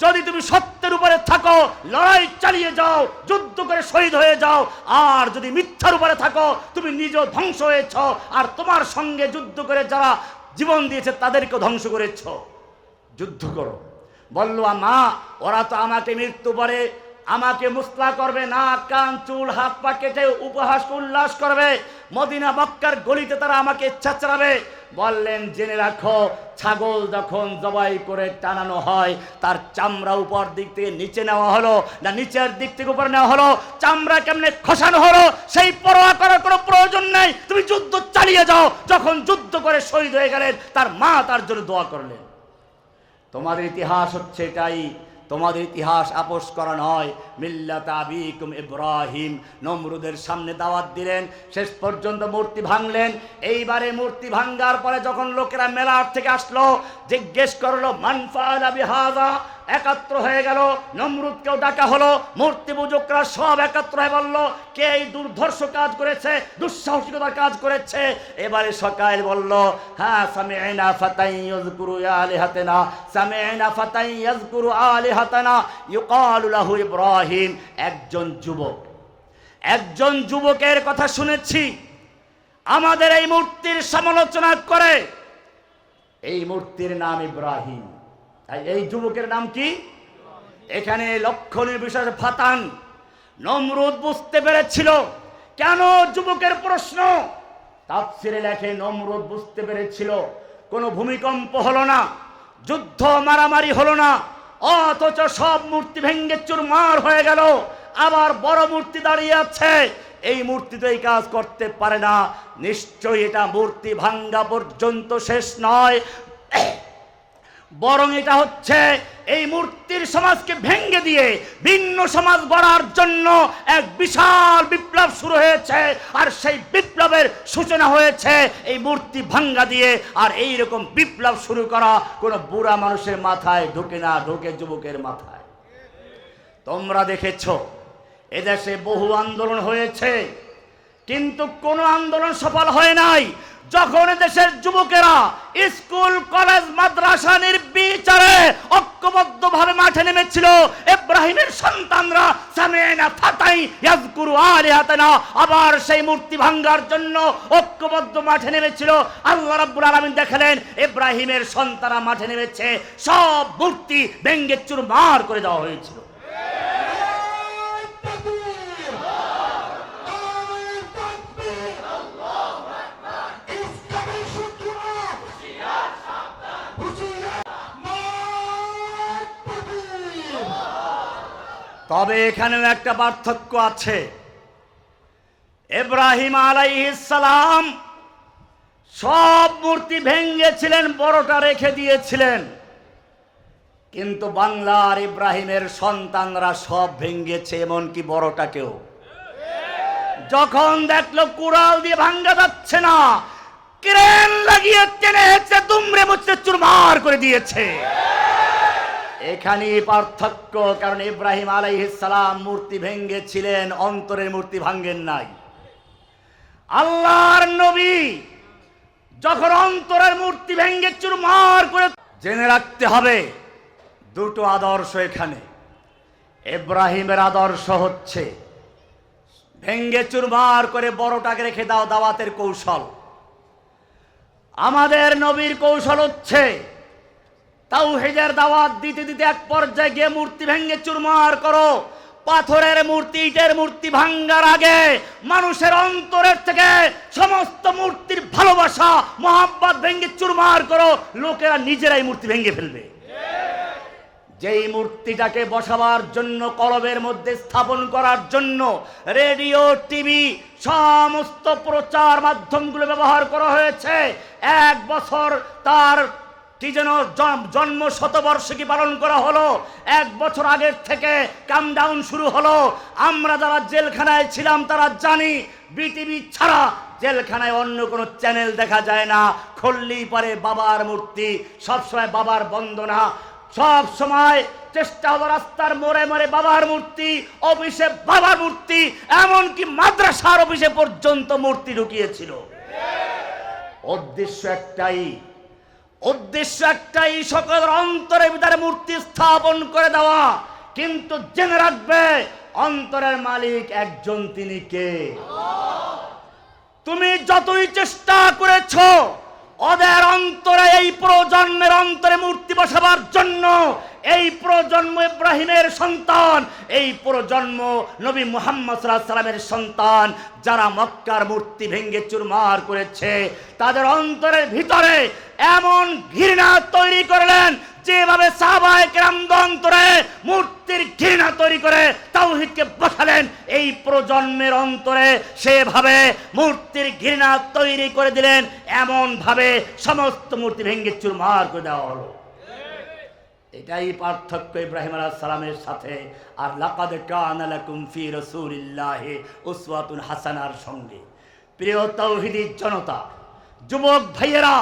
যদি তুমি সত্যের উপরে থাকো, লড়াই চালিয়ে যাও, যুদ্ধ করে শহীদ হয়ে যাও, আর যদি মিথ্যার উপরে থাকো, তুমি নিজেও ধ্বংস হয়েছ, আর তোমার সঙ্গে যুদ্ধ করে যারা জীবন দিয়েছে তাদেরকেও ধ্বংস করেছ, যুদ্ধ করো। বলল, মা, ওরা তো আমাকে মৃত্যু পরে আমাকে মুসলা করবে, নাক কান চুল হাত পা কেটে উপহাস উল্লাস করবে, মদিনা মক্কার গলিতে তারা আমাকে ছেঁচড়াবে। বললেন জেনে রাখো, ছাগল যখন জবাই করে টানানো হয় তার চামড়া উপর দিক থেকে নিচে নেওয়া হলো না নিচের দিক থেকে উপর নেওয়া হলো, চামড়া কেমনে খসানো হলো সেই পরোয়া করার কোনো প্রয়োজন নেই, তুমি যুদ্ধ চালিয়ে যাও। যখন যুদ্ধ করে শহীদ হয়ে গেলেন তার মা তার জন্য দোয়া করলেন। তোমাদের ইতিহাস হচ্ছে এটাই, তোমাদের ইতিহাস আপোষ করা নয়। মিল্লাত আবিকুম ইব্রাহিম, নমরুদের সামনে দাওয়াত দিলেন, শেষ পর্যন্ত মূর্তি ভাঙলেন। এইবারে মূর্তি ভাঙ্গার পরে যখন লোকেরা মেলার থেকে আসলো, জিজ্ঞেস করলো মান ফাআলা বিহাযা, একাত্র হয়ে গেল। নমরুদকেও ডাকা হলো, মূর্তি পূজকরা সব একত্র হয়ে বলল কে এই দুর্ধর্ষ কাজ করেছে, দুঃসাহসিকতার কাজ করেছে। এবারে সকাল বলল হ্যাঁ, সামি'না ফাতান ইয়াযকুরু আলিহাতানা, সামি'না ফাতান ইয়াযকুরু আলিহাতানা ইউকালু লাহু ইব্রাহিম। একজন যুবকের কথা শুনেছি আমাদের এই মূর্তির সমালোচনা করে। এই মূর্তির নাম ইব্রাহিম। এই যুবকের নাম কি? এখানে লক্ষণীয় বিষয় ফাতান। নমরুদ বুঝতে পেরেছিল কেন যুবকের প্রশ্ন। তাফসিরে লেখে নমরুদ বুঝতে পেরেছিল কোনো ভূমিকম্প হলো না, যুদ্ধ মারামারি হলো না, অথচ সব মূর্তি ভেঙ্গে চুরমার হয়ে গেল। আবার বড় মূর্তি দাঁড়িয়ে আছে, এই মূর্তি তো এই কাজ করতে পারে না, নিশ্চয়ই এটা মূর্তি ভাঙ্গা পর্যন্ত শেষ নয়, বরং এটা হচ্ছে এই মূর্তির সমাজকে ভেঙ্গে দিয়ে ভিন্ন সমাজ গড়ার জন্য এক বিশাল বিপ্লব শুরু হয়েছে। আর সেই বিপ্লবের সূচনা হয়েছে এই মূর্তি ভাঙ্গা দিয়ে। আর এই রকম বিপ্লব শুরু করা কোনো বুড়া মানুষের মাথায় ঢোকে না, ঢোকে যুবকের মাথায়। তোমরা দেখেছো এদেশে বহু আন্দোলন হয়েছে, কিন্তু কোনো আন্দোলন সফল হয় নাই। যখন দেশের যুবকেরা স্কুল কলেজ মাদ্রাসা নির্বিচারে ঐক্যবদ্ধভাবে মাঠে নেমেছিল, ইব্রাহিমের সন্তানরা সামি'না ফাতান ইয়াযকুরু আলিহাতানা, আবার সেই মূর্তি ভাঙ্গার জন্য ঐক্যবদ্ধ মাঠে নেমেছিল। আল্লাহ রাব্বুল আলামিন দেখলেন ইব্রাহিমের সন্তানরা মাঠে নেমেছে, সব মূর্তি ভেঙ্গে চুরমার করে দেওয়া হয়েছিল। তবে এখানেও একটা পার্থক্য আছে। ইব্রাহিম আলাইহিস সালাম সব মূর্তি ভেঙ্গেছিলেন, বড়টা রেখে দিয়েছিলেন, কিন্তু বাংলার ইব্রাহিমের সন্তানরা সব ভেঙ্গেছে, এমনকি বড়টাকেও। যখন দেখলো কুড়াল দিয়ে ভাঙ্গা যাচ্ছে না, ক্রেন লাগিয়ে টেনে হেঁচড়ে দুমড়ে মুচড়ে চুরমার করে দিয়েছে। এখানেই পার্থক্য, কারণ ইব্রাহিম আলাইহিস সালাম মূর্তি ভেঙ্গেছিলেন, অন্তরের মূর্তি ভাঙ্গেন নাই। আল্লাহর নবী যখন অন্তরের মূর্তি ভেঙ্গে চুরমার করে, জেনে রাখতে হবে দুটো আদর্শ এখানে। ইব্রাহিমের আদর্শ হচ্ছে ভেঙ্গে চুরমার করে বড়টাকে রেখে দাও, দাওয়াতের কৌশল। আমাদের নবীর কৌশল হচ্ছে তাওহীদের দাওয়াত দিতে দিতে এক পর্যায়ে গিয়ে মূর্তি ভেঙ্গে চুরমার করো। পাথরের মূর্তি, ইটের মূর্তি ভাঙ্গার আগে মানুষের অন্তরের থেকে সমস্ত মূর্তির ভালোবাসা মহাব্বত ভেঙ্গে চুরমার করো, লোকেরা নিজেরাই মূর্তি ভেঙ্গে ফেলবে। যেই মূর্তিটাকে বসাবার জন্য, কলবের মধ্যে স্থাপন করার জন্য রেডিও টিভি সমস্ত প্রচার মাধ্যমগুলো ব্যবহার করা হয়েছে, এক বছর তার কি যেন জন্ম শতবর্ষিকী পালন করা হলো, এক বছর আগের থেকে কামডাউন শুরু হলো। আমরা যারা জেলখানায় ছিলাম তারা জানি, বিটিভি ছাড়া জেলখানায় অন্য কোনো চ্যানেল দেখা যায় না। খুললেই পারে বাবার মূর্তি, সবসময় বাবার বন্দনা, সব সময় চেষ্টা হলো রাস্তার মোড়ে মোড়ে বাবার মূর্তি, অফিসে বাবার মূর্তি, এমনকি মাদ্রাসার অফিসে পর্যন্ত মূর্তি ঢুকিয়েছিল। উদ্দেশ্য একটাই, সকলের অন্তরের ভিতরে মূর্তি স্থাপন করে দেওয়া। কিন্তু জেনে রাখবে অন্তরের মালিক একজন, তিনি কে? তুমি যতই চেষ্টা করেছো ওদের অন্তরে, এই প্রজন্মের অন্তরে মূর্তি বসাবার জন্য, এই প্রজন্ম ইব্রাহিমের সন্তান, এই প্রজন্ম নবী মুহাম্মদ সাল্লাল্লাহু আলাইহি সাল্লামের সন্তান, যারা মক্কার মূর্তি ভেঙে চুরমার করেছে, তাদের অন্তরের ভিতরে এমন ঘৃণা তৈরি করলেন, যেভাবে সাহাবায়ে কেরামদের অন্তরে মূর্তির ঘৃণা তৈরি করে তাওহীদকে বসালেন, এই প্রজন্মের অন্তরে সেভাবে মূর্তির ঘৃণা তৈরি করে দিলেন, এমন ভাবে সমস্ত মূর্তি ভেঙে চুরমার করে দেওয়া হলো। এটাই পার্থক্য ইব্রাহিম আলাইহিস সালামের সাথে আর লাকাদ কানা লাকুম ফি রাসূলিল্লাহি উসওয়াতুন হাসানার সঙ্গে। প্রিয় তাওহীদি জনতা, যুবক ভাইয়েরা,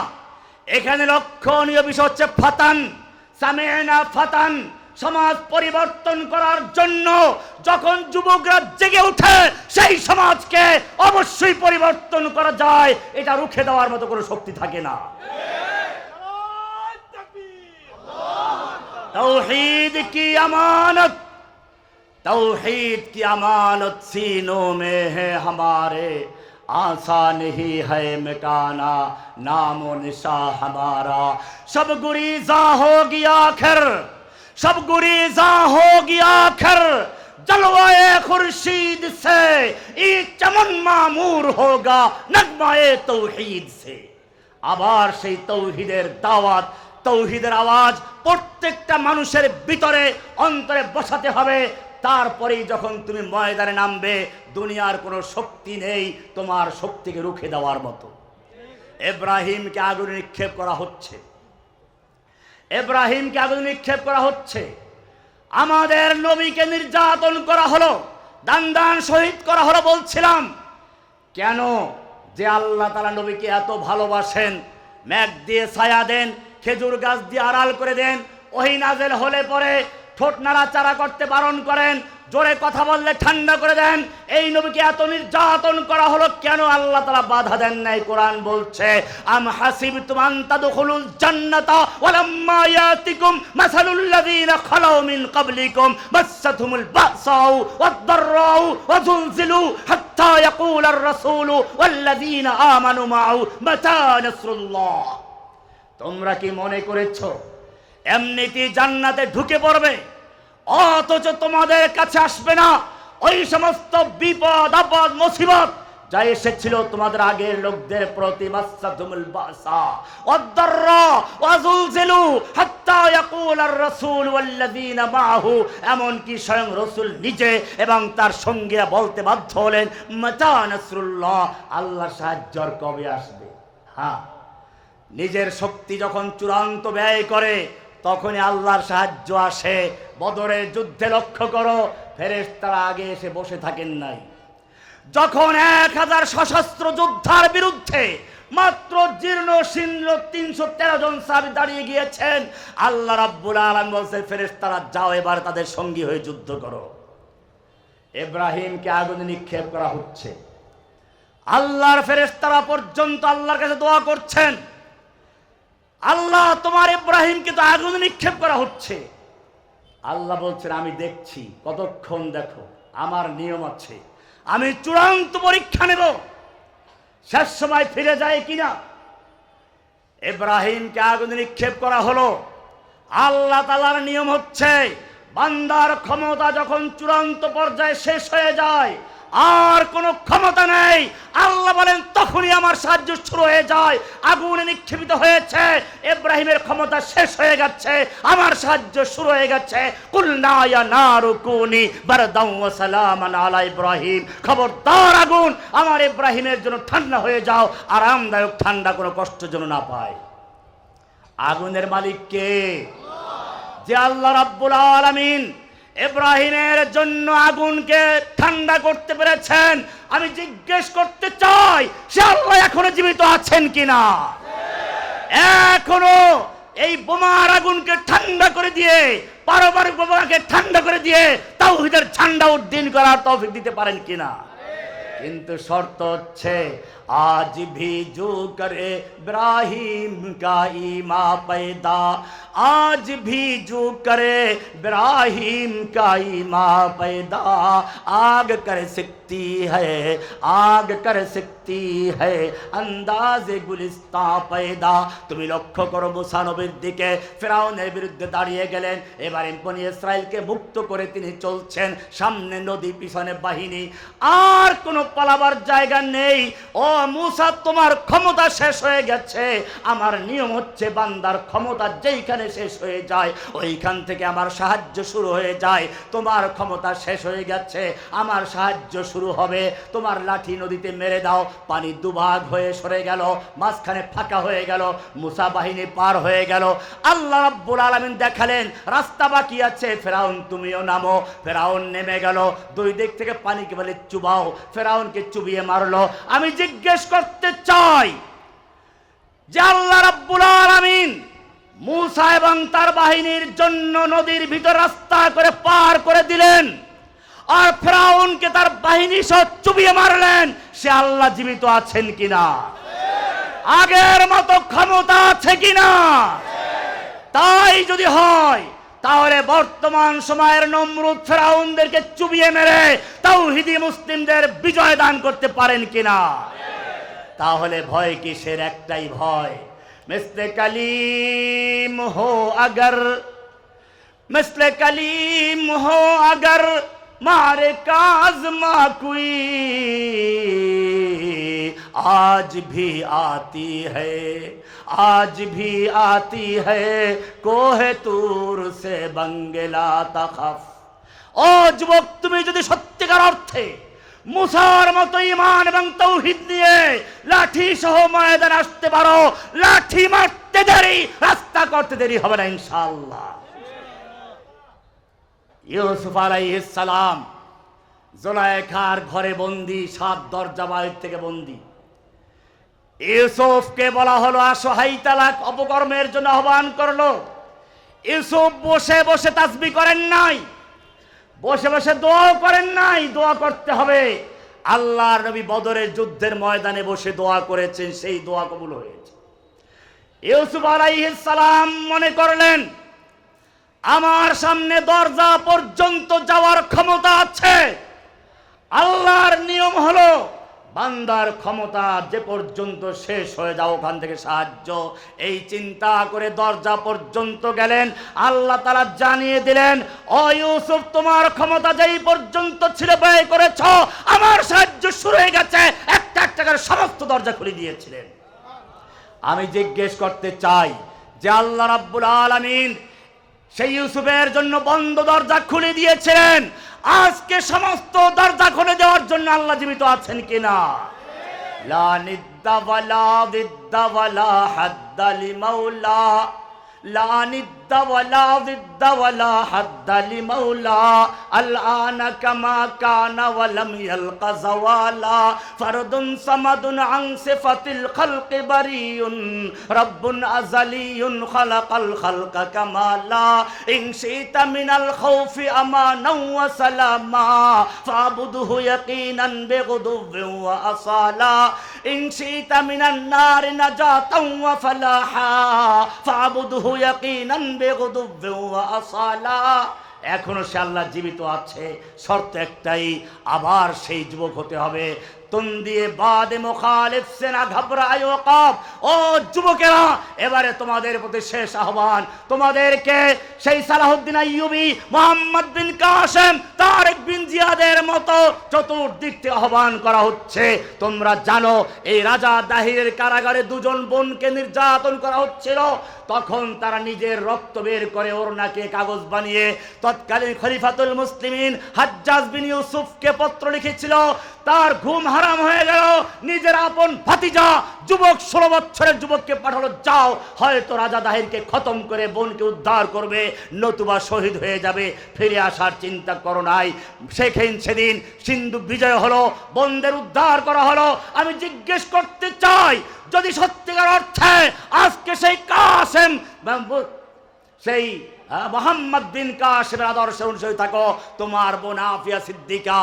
এখানে লক্ষণীয় বিষয় হচ্ছে ফাতান, সামি'না ফাতান। সমাজ পরিবর্তন করার জন্য যখন যুবকরা জেগে ওঠে, সেই সমাজকে অবশ্যই পরিবর্তন করা যায়, এটা রুখে দেওয়ার মতো কোনো শক্তি থাকে না। तौहीद की अमानत, तौहीद की अमानत सीनों में है हमारे, आसान नहीं है मिटाना नामो निशा हमारा। सब गुरीजा होगी आखिर, सब गुरीजा होगी आखिर, जलवाए खुर्शीद से ये चमन मामूर होगा नगमाए तौहीद से। আবার সেই তৌহিদের দাওয়াত, তৌহিদের আওয়াজ প্রত্যেকটা মানুষের ভিতরে অন্তরে বসাতে হবে। তারপরেই যখন তুমি ময়দানে নামবে, দুনিয়ার কোনো শক্তি নেই তোমার শক্তিকে রুখে দেওয়ার মতো। ইব্রাহিমকে আগুনে নিক্ষেপ করা হচ্ছে, ইব্রাহিমকে আগুনে নিক্ষেপ করা হচ্ছে। আমাদের নবীকে নির্যাতন করা হলো, দান দান শহীদ করা হলো। বলছিলাম কেন? যে আল্লাহ তাআলা নবীকে এত ভালোবাসেন, মেঘ দিয়ে ছায়া দেন, খেজুর গাছ দিয়ে আড়াল করে দেন, ওহী নাযিল হলে পরে ঠোঁট নাড়াচাড়া করতে বারণ করেন, জোরে কথা বললে ঠান্ডা করে দেন। এই নবীকে এত নির্যাতন করা হলো কেন? আল্লাহ তাআলা বাধা দেন নাই। কোরআন বলছে, আম হাসিবতুম আন তাদখুলুল জান্নাতা ওয়ালাম্মা ইয়াতিকুম মাসালুল লাযীনা খালাউ মিন ক্বাবলিকুম মাসসাতুহুমুল বাসাউ ওয়াদ-দাররাউ ওয়া যুলজিলু হাত্তা ইয়াকুলার রাসূলু ওয়াল্লাযীনা আমানু মা'হু মাতা নাসরুল্লাহ। তোমরা কি মনে করেছো এমনিতেই জান্নাতে ঢুকে পড়বে, অথচ তোমাদের কাছে আসবে না ওই সমস্ত বিপদ আপদ মুসিবত যা এসেছিল তোমাদের আগের লোকদের প্রতি? মাসসাতুহুমুল বাসা ওয়াদ-দাররা ওয়া যুলজিলু হাত্তা ইয়াকুলার রাসূল ওয়াল্লাযীনা মা'হু, এমন কি স্বয়ং রাসূল নিজে এবং তার সঙ্গীরা বলতে বাধ্য হলেন, মাতা নাসরুল্লাহ, আল্লাহর সাহায্য কবে আসবে? হ্যাঁ, নিজের শক্তি যখন চূড়ান্ত ব্যয় করে তখনই আল্লাহর সাহায্য আসে। বদরের যুদ্ধে লক্ষ্য করো, ফেরেশতারা আগে এসে বসে থাকেন নাই। যখন 1000 সশস্ত্র যোদ্ধার বিরুদ্ধে মাত্র জীর্ণ শীর্ণ 313 জন সাহাবী দাঁড়িয়ে গিয়েছেন, আল্লাহ রাব্বুল আলামিন বলছে, ফেরেশতারা যাও এবার তাদের সঙ্গী হয়ে যুদ্ধ করো। ইব্রাহিমকে আগুনে নিক্ষেপ করা হচ্ছে, আল্লাহর ফেরেশতারা পর্যন্ত আল্লাহর কাছে দোয়া করছেন, আল্লাহ তোমার ইব্রাহিমকে তো আগুনে নিক্ষেপ করা হচ্ছে। আল্লাহ বলছেন, আমি দেখছি, কতক্ষণ দেখো, আমার নিয়ম আছে, আমি চূড়ান্ত পরীক্ষা নেব, শেষ সময় ফিরে যায় কিনা। ইব্রাহিমকে আগুনে নিক্ষেপ করা হলো। আল্লাহ তাআলার নিয়ম হচ্ছে, বান্দার ক্ষমতা যখন চূড়ান্ত পর্যায়ে শেষ হয়ে যায়, আর কোনো ক্ষমতা নেই, আল্লাহ বলেন তখনই আমার সাহায্য শুরু হয়ে যায়। আগুনে নিক্ষেপিত হয়েছে, ইব্রাহিমের ক্ষমতা শেষ হয়ে গেছে, আমার সাহায্য শুরু হয়ে গেছে। কুলনা ইয়া নারু কুনি বারদাও ওয়া সালামান আলা ইব্রাহিম, খবরদার আগুন আমার ইব্রাহিমের জন্য ঠান্ডা হয়ে যাও, আরামদায়ক ঠান্ডা, কোনো কষ্ট যেন না পায়। আগুনের মালিক কে? যে আল্লাহ রাব্বুল আলামিন ইব্রাহিমের জন্য আগুনকে ঠান্ডা করতে পেরেছেন। আমি জিজ্ঞেস করতে চাই, সে আল্লাহ এখনো জীবিত আছেন কিনা? এখনো এই বোমার আগুনকে ঠান্ডা করে দিয়ে, পারমাণবিক বোমাকে ঠান্ডা করে দিয়ে তাওহীদের ঝান্ডা উড্ডীন করার তৌফিক দিতে পারেন কিনা? কিন্তু শর্ত হচ্ছে, आज भी जो करे इब्राहिम का ईमा पैदा, आज भी जो करे इब्राहिम का ईमा पैदा, आग करे सकती है, आग कर सकती है अंदाजे गुलिस्तां पैदा। তুমি লক্ষ্য করো মুসা নবীর দিকে, ফিরাউনের বিরুদ্ধে দাঁড়িয়ে গেলেন, এবারে বনি ইসরাইলকে মুক্ত করে তিনি চলছেন, সামনে নদী পিছনে বাহিনী, আর কোনো পালাবার জায়গা নেই। ও মুসা তোমার ক্ষমতা শেষ হয়ে গেছে। আমার নিয়ম হচ্ছে বান্দার ক্ষমতা যেইখানে শেষ হয়ে যায় ওইখান থেকে আমার সাহায্য শুরু হয়ে যায়। তোমার ক্ষমতা শেষ হয়ে গেছে, আমার সাহায্য শুরু হবে। তোমার লাঠি নদীতে মেরে দাও। পানি দুভাগ হয়ে সরে গেল, মাঝখানে ফাঁকা হয়ে গেল, মুসা বাহিনী পার হয়ে গেল। আল্লাহ রাব্বুল আলামিন দেখালেন রাস্তা বাকি আছে, ফেরাউন তুমিও নামো। ফেরাউন নেমে গেল, দুই দিক থেকে পানিকে বলে চুবাও, ফেরাউনকে চুবিয়ে মারলো। আমি জিজ্ঞেস করতে চাই যে আল্লাহ রাব্বুল আলামিন মুসা এবং তার বাহিনীর জন্য নদীর ভিতর রাস্তা করে পার করে দিলেন, আর ফেরাউনকে তার বাহিনী সহ চুবিয়ে মারলেন, সে আল্লাহ জীবিত আছেন কিনা? আগের মতো ক্ষমতা আছে কিনা? তাই যদি হয় তাহলে বর্তমান সময়ের নমরুদ ফেরাউনদেরকে চুবিয়ে মেরে তাওহীদি মুসলিমদের বিজয় দান করতে পারেন কিনা? তাহলে ভয় কিসের? একটাই ভয়, মিসলে কালিম হো अगर, मिसले कलीम हो अगर मारे काज़मा कोई, आज भी आती है, आज भी आती है कोहे तूर से बंगला तखफ। ও যুবক, তুমি যদি সত্যিকার অর্থে মুসার মতো ঈমান এবং তাওহীদ নিয়ে লাঠি সহ ময়দানে আসতে পারো, লাঠি মারতে দেরি, রাস্তা করতে দেরি হবে না ইনশাআল্লাহ। ইউসুফ আলাইহিস সালাম জুলাইখার ঘরে বন্দী, 7 দরজা বাইরে থেকে বন্দী। ইউসুফকে বলা হলো আসো, হাইতালাক অপকর্মের জন্য আহ্বান করলো। ইউসুফ বসে বসে তাসবিহ করেন নাই, বসে বসে দোয়া করেন নাই, দোয়া করতে হবে। আল্লাহর নবী বদরের যুদ্ধের ময়দানে বসে দোয়া করেছেন, সেই দোয়া কবুল হয়েছে। ইউসুফ আলাইহিস সালাম মনে করলেন আমার সামনে দরজা পর্যন্ত যাওয়ার ক্ষমতা আছে। আল্লাহর নিয়ম হলো বান্দার ক্ষমতা যে পর্যন্ত শেষ হয়ে যাও ওখান থেকে সাহায্য। এই চিন্তা করে দরজা পর্যন্ত গেলেন। আল্লাহ তাআলা জানিয়ে দিলেন, ও ইউসুফ তোমার ক্ষমতা যেই পর্যন্ত ছিল ব্যয় করেছ, আমার সাহায্য শুরু হয়ে গেছে। একটা একটা করে সমস্ত দরজা খুলে দিয়েছিলেন। আমি জিজ্ঞেস করতে চাই যে আল্লাহ রাব্বুল আলামিন সেই ইউসুফের জন্য বন্ধ দরজা খুলে দিয়েছিলেন, আজকে সমস্ত দরজা খুলে দেওয়ার জন্য আল্লাহ জীবিত আছেন কিনা? লা নিদ্দা ওয়ালা দিদ্দা ওয়ালা হাদ্দা লিমাওলা, লা নিদ্দা ওয়ালা দিদ্দা ওয়ালা হাদ্দা লিমাওলা, আলআনা কামা কানা ওয়া লাম ইয়ালকা যাওয়ালা, ফারদুন সামাদুন আন সিফাতিল খালকি বারিউন, রাব্বুন আযালিয়ুন খালাকাল খালকা কামালা, ইন শিতা মিনাল খাউফি আমানাও ওয়া সালামা, ফাবুদহু ইয়াকিনান বিগুদুওয়িন ওয়া আসালা, ইন শিতা মিনান নারি নাজাতাও ওয়া ফালাহা, ফাবুদহু ইয়াকিনান বিগুদুওয়িন ওয়া আসালা। এখনো সে আল্লাহ জীবিত আছে, শর্ত একটাই, আবার সেই যুবক হতে হবে। তুম দিয়ে বাদে মুখালিফ সে না ঘবরায় ওয়াকাব। ও যুবকেরা, এবারে তোমাদের প্রতি শেষ আহ্বান। তোমাদেরকে সেই সালাহুদ্দিন আইয়ুবী, মুহাম্মদ বিন কাসেম, তারেক বিন জিয়াদের মতো চতুর্দিক থেকে আহ্বান করা হচ্ছে। তোমরা জানো এই রাজা দাহিরের কারাগারে 2 জন বোনকে নির্যাতন করা হচ্ছিল। তখন তারা নিজের রক্ত বের করে ওড়নাকে কাগজ বানিয়ে তৎকালীন খলিফাতুল মুসলিমিন হাজ্জাজ বিন ইউসুফকে পত্র লিখেছিল। তার ঘুম হারাম হয়ে গেল। নিজের আপন ভাতিজা যুবক 16 বছরের যুবককে পাঠালো, যাও হয়তো রাজা দাহিরকে খতম করে বোনকে উদ্ধার করবে, নতুবা শহীদ হয়ে যাবে। ফিরে আসার চিন্তা করো নাই। সেদিন সিন্ধু বিজয় হলো, বোনদের উদ্ধার করা হলো। আমি জিজ্ঞেস করতে চাই, যদি সত্যিকার অর্থে আজকে সেই কাসেম, সেই মোহাম্মদ বিন কাসেমের আদর্শে অনুসরণ থাকো, তোমার বোন আফিয়া সিদ্দিকা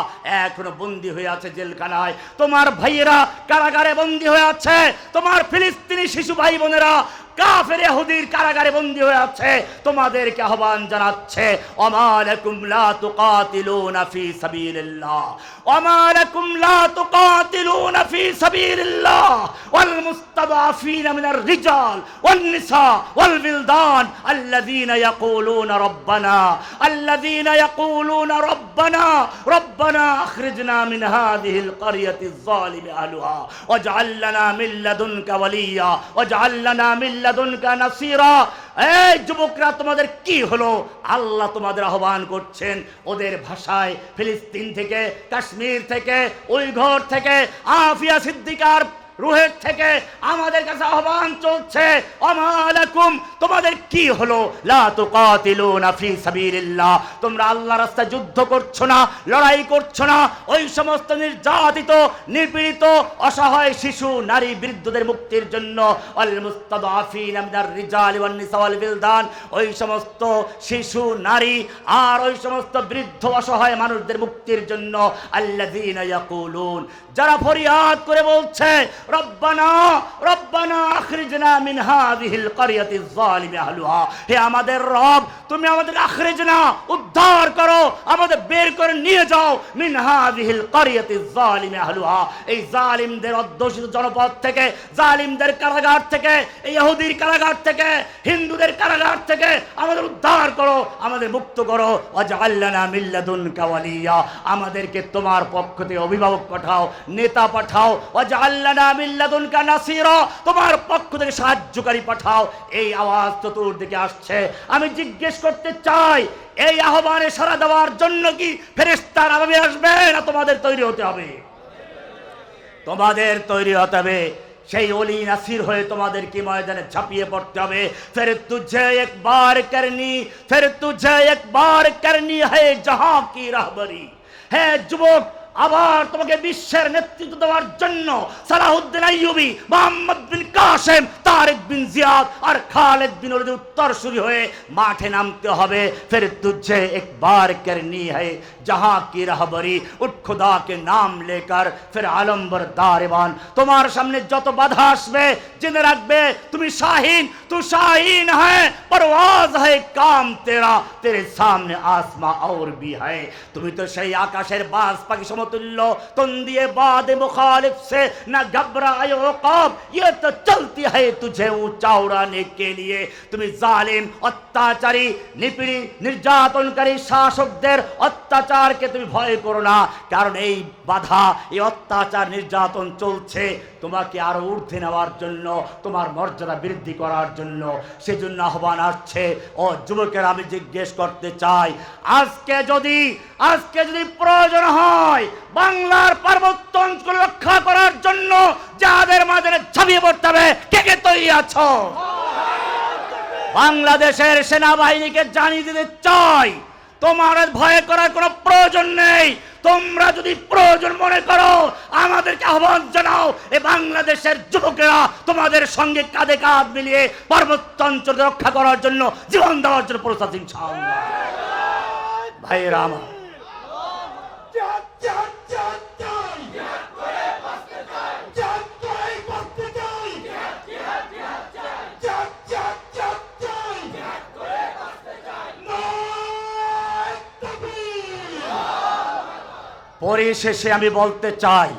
এখনো বন্দী হয়ে আছে জেলখানায়, তোমার ভাইয়েরা কারাগারে বন্দী হয়ে আছে, তোমার ফিলিস্তিনি শিশু ভাই বোনেরা কাফের ইহুদির কারাগারে বন্দী হয়ে আছে, তোমাদেরকে আহ্বান জানাচ্ছে, ওমা লাকুম লা তুকাতিলুনা ফি সাবিলিল্লাহ, ওমা লাকুম লা তুকাতিলুনা ফি সাবিলিল্লাহ ওয়াল মুস্তাদাফিনা মিনার রিজাল ওয়ান নিসা ওয়াল বিলদান আল্লাযীনা ইয়াকুলুনা রব্বানা রব্বানা আখরিজনা মিন হাযিহিল ক্বরিয়াতিজ যালিমি আহলুহা ওয়াজআল লানা মিন লাদুনকা ওয়ালিয়্যা ওয়াজআল লানা মিন লাদুনকা নাসীরা। এই যুবকরা, তোমাদের কি হলো? আল্লাহ তোমাদের আহ্বান করছেন ওদের ভাষায়, ফিলিস্তিন থেকে, কাশ্মীর থেকে, উইঘুর থেকে, আফিয়া সিদ্দিকার রুহের থেকে আমাদের কাছে আহ্বান চলছে, ওমা লাকুম, তোমাদের কি হলো? লা তুকাতিলুনা ফি সাবিলিল্লাহ, তোমরা আল্লাহর রাস্তায় যুদ্ধ করছো না, লড়াই করছো না। ওই সমস্ত নির্যাতিত, নিপীড়িত, অসহায় শিশু, নারী, বৃদ্ধদের মুক্তির জন্য, আল মুস্তাদাফিনা মিনার রিজাল ওয়ান নিসা ওয়াল বিলদান, ওই সমস্ত শিশু, নারী আর ওই সমস্ত বৃদ্ধ অসহায় মানুষদের মুক্তির জন্য, আল্লাযীনা ইয়াকুলুন, যারা ফরিয়াদ করে বলছে, রব্বানা রব্বানা আখরিজনা মিন হাযিহিল ক্বরিয়াতিজ যালিমি আহলুহা, হে আমাদের রব, তুমি আমাদের আখরিজনা, উদ্ধার করো, আমাদের বের করে নিয়ে যাও, মিন হাযিহিল ক্বরিয়াতিজ যালিমি আহলুহা, এই জালিমদের অধ্যুষিত জনপদ থেকে, জালিমদের কারাগার থেকে, এই ইহুদির কারাগার থেকে, হিন্দুদের কারাগার থেকে আমাদের উদ্ধার করো, আমাদের মুক্ত করো। ওয়াজআল লানা মিন লাদুনকা ওয়ালিয়্যা, আমাদেরকে তোমার পক্ষ থেকে অভিভাবক পাঠাও, নেতা পাঠাও। ওয়াজআল লানা মিন লাদুনকা নাসীরা, তোমার পক্ষ থেকে সাহায্যকারী পাঠাও। এই আওয়াজ চতুর্দিকে আসছে। আমি জিজ্ঞেস করতে চাই, এই আহ্বানে সাড়া দেওয়ার জন্য কি ফেরেশতারা ভাবে আসবে, না তোমাদের তৈরি হতে হবে? তোমাদের তৈরি হতে হবে। সেই ওলি নাসির হয়ে তোমাদের কি ময়দানে ঝাঁপিয়ে পড়তে হবে। ফির তুঝে একবার করনি है जहां की रहबरी। হে যুবক, আবার তোমাকে বিশ্বের নেতৃত্ব দেওয়ার জন্য সালাহুদ্দিন আইয়ুবী, মোহাম্মদ বিন কাসেম, তারেক বিন জিয়াদ আর খালেদ বিন ওলীদের উত্তরসূরি হয়ে মাঠে নামতে হবে। ফির তুঝে একবার করনি है जहां की रहबरी, उठ खुदा के नाम लेकर फिर आलम बरदारवान। তোমার সামনে যত বাধা আসবে জেনে রাখবে, তুমি শাহিন, तू शाहीन है, परवाज है काम तेरा, तेरे सामने आसमां और भी है। তুমি তো সেই আকাশের বাজ পাখি সমতুল্য, तुम दिए बाद मुखालिफ से न घबराए उक़ाब, ये तो चलती है तुझे ऊंचा उड़ाने के लिए। তুমি জালিম, অত্যাচারী, নিপীড়ি, নির্যাতনকারী শাসকদের অত্যাচারকে তুমি ভয় করো না, কারণ এই বাধা, এই অত্যাচার, নির্যাতন চলছে তোমাকে আরো ঊর্ধ্বে নেওয়ার জন্য, তোমার মর্যাদা বৃদ্ধি করার জন্য। সেজন্য আহ্বান আসছে। ও যুবকেরা, আমি জিজ্ঞেস করতে চাই, আজকে যদি প্রয়োজন হয় বাংলার পার্বত্য অঞ্চল রক্ষা করার জন্য যাদের মাঝে ঝাঁপিয়ে পড়তে হবে, কে কে তৈরি আছো? বাংলাদেশের সেনাবাহিনীকে জানিয়ে দিতে চাই, তোমার ভয় করার কোনো প্রয়োজন নেই। তোমরা যদি প্রয়োজন মনে করো, আমাদেরকে আহ্বান জানাও। এই বাংলাদেশের যুবকেরা তোমাদের সঙ্গে কাঁধে কাঁধ মিলিয়ে পার্বত্য অঞ্চল রক্ষা করার জন্য, জীবন দেওয়ার জন্য প্রস্তুত ইনশাআল্লাহ। ভাইয়েরা আমার, পরিশেষে আমি বলতে চাই,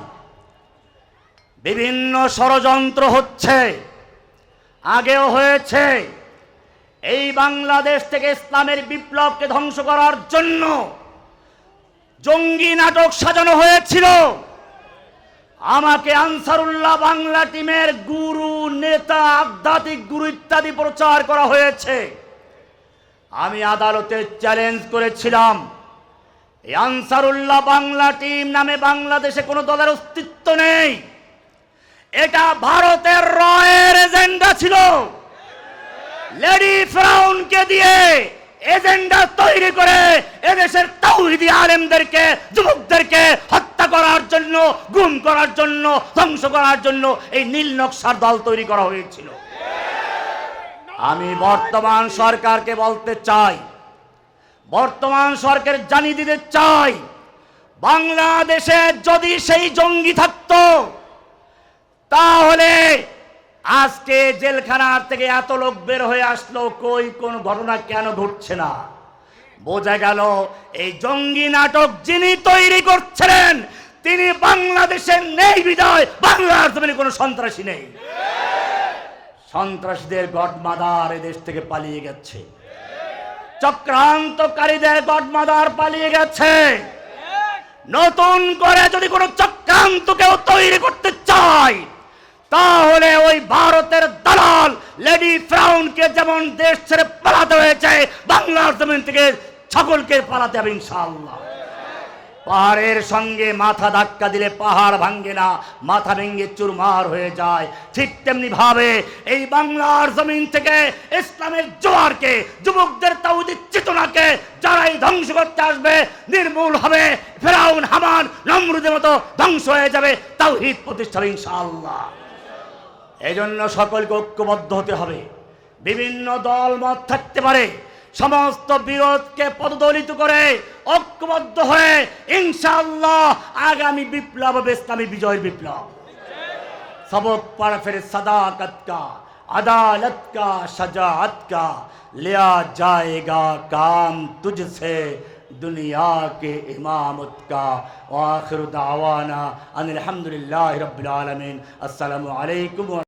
বিভিন্ন ষড়যন্ত্র হচ্ছে, আগেও হয়েছে। এই বাংলাদেশ থেকে ইসলামের বিপ্লবকে ধ্বংস করার জন্য জঙ্গি নাটক সাজানো হয়েছিল। আমাকে আনসারুল্লাহ বাংলা টিমের গুরু, নেতা, আধ্যাত্মিক গুরু ইত্যাদি প্রচার করা হয়েছে। আমি আদালতে চ্যালেঞ্জ করেছিলাম, এই আনসারুল্লাহ বাংলা টিম নামে বাংলাদেশে কোনো দলের অস্তিত্ব নেই। এটা ভারতের রয়ের এজেন্ডা ছিল। লেডি ফেরাউনকে দিয়ে এজেন্ডা তৈরি করে এদেশের তাওহীদি আলেমদেরকে, যুবকদেরকে হত্যা করার জন্য, গুম করার জন্য, ধ্বংস করার জন্য এই নীল নকশার দল তৈরি করা হয়েছিল। আমি বর্তমান সরকারকে বলতে চাই, বর্তমান সরকার জানিয়ে দিতে চাই, বাংলাদেশে যদি সেই জঙ্গি থাকতো তাহলে আজকে জেলখানার থেকে এত লোক বের হয়ে আসলো, কই কোন ঘটনা কেন ঘটছে না? বোঝা গেল এই জঙ্গি নাটক যিনি তৈরি করছিলেন তিনি বাংলাদেশের নেই বিদায় বাংলার জমিনে কোনো সন্ত্রাসী নেই। সন্ত্রাসীদের গডমাদার এদেশ থেকে পালিয়ে গেছে, চক্রান্তকারীদের গডমাদার পালিয়ে গেছে। নতুন করে যদি কোনো চক্রান্ত কেউ তৈরি করতে চায় তাহলে ওই ভারতের দালাল লেডি ফ্রাউনকে যেমন দেশ ছেড়ে পালাতে হয়েছে বাংলার জমিন থেকে সকলকে পালাতে হবে ইনশাআল্লাহ। পাহাড়ের সঙ্গে মাথা ধাক্কা দিলে পাহাড় ভাঙ্গে না, মাথা ভেঙে চুরমার হয়ে যায়। ঠিক তেমনি ভাবে এই বাংলার জমিন থেকে ইসলামের জোয়ারকে, যুবকদের তাওহীদের চেতনাকে যারাই ধ্বংস করতে আসবে নির্মূল হবে। ফেরাউন হামান নমরুদের মতো ধ্বংস হয়ে যাবে, তাওহীদ প্রতিষ্ঠা হবে ইনশাআল্লাহ। এই জন্য সকলকে ঐক্যবদ্ধ হতে হবে। বিভিন্ন দল মত থাকতে পারে, সমস্ত বিরোধকে পদদলিত করে ঐক্যবদ্ধ হয়ে ইনশাআল্লাহ আগামী বিপ্লব হবে ইসলামী বিজয়ের বিপ্লব। सबक पढ़ फिर सदाकत का, अदालत का, शजाअत का, लिया जाएगा काम तुझसे दुनिया के इमामत का। व आखिर दावाना अनिल हम्दुलिल्लाहि रब्बिल आलमीन। अस्सलामु अलैकुम।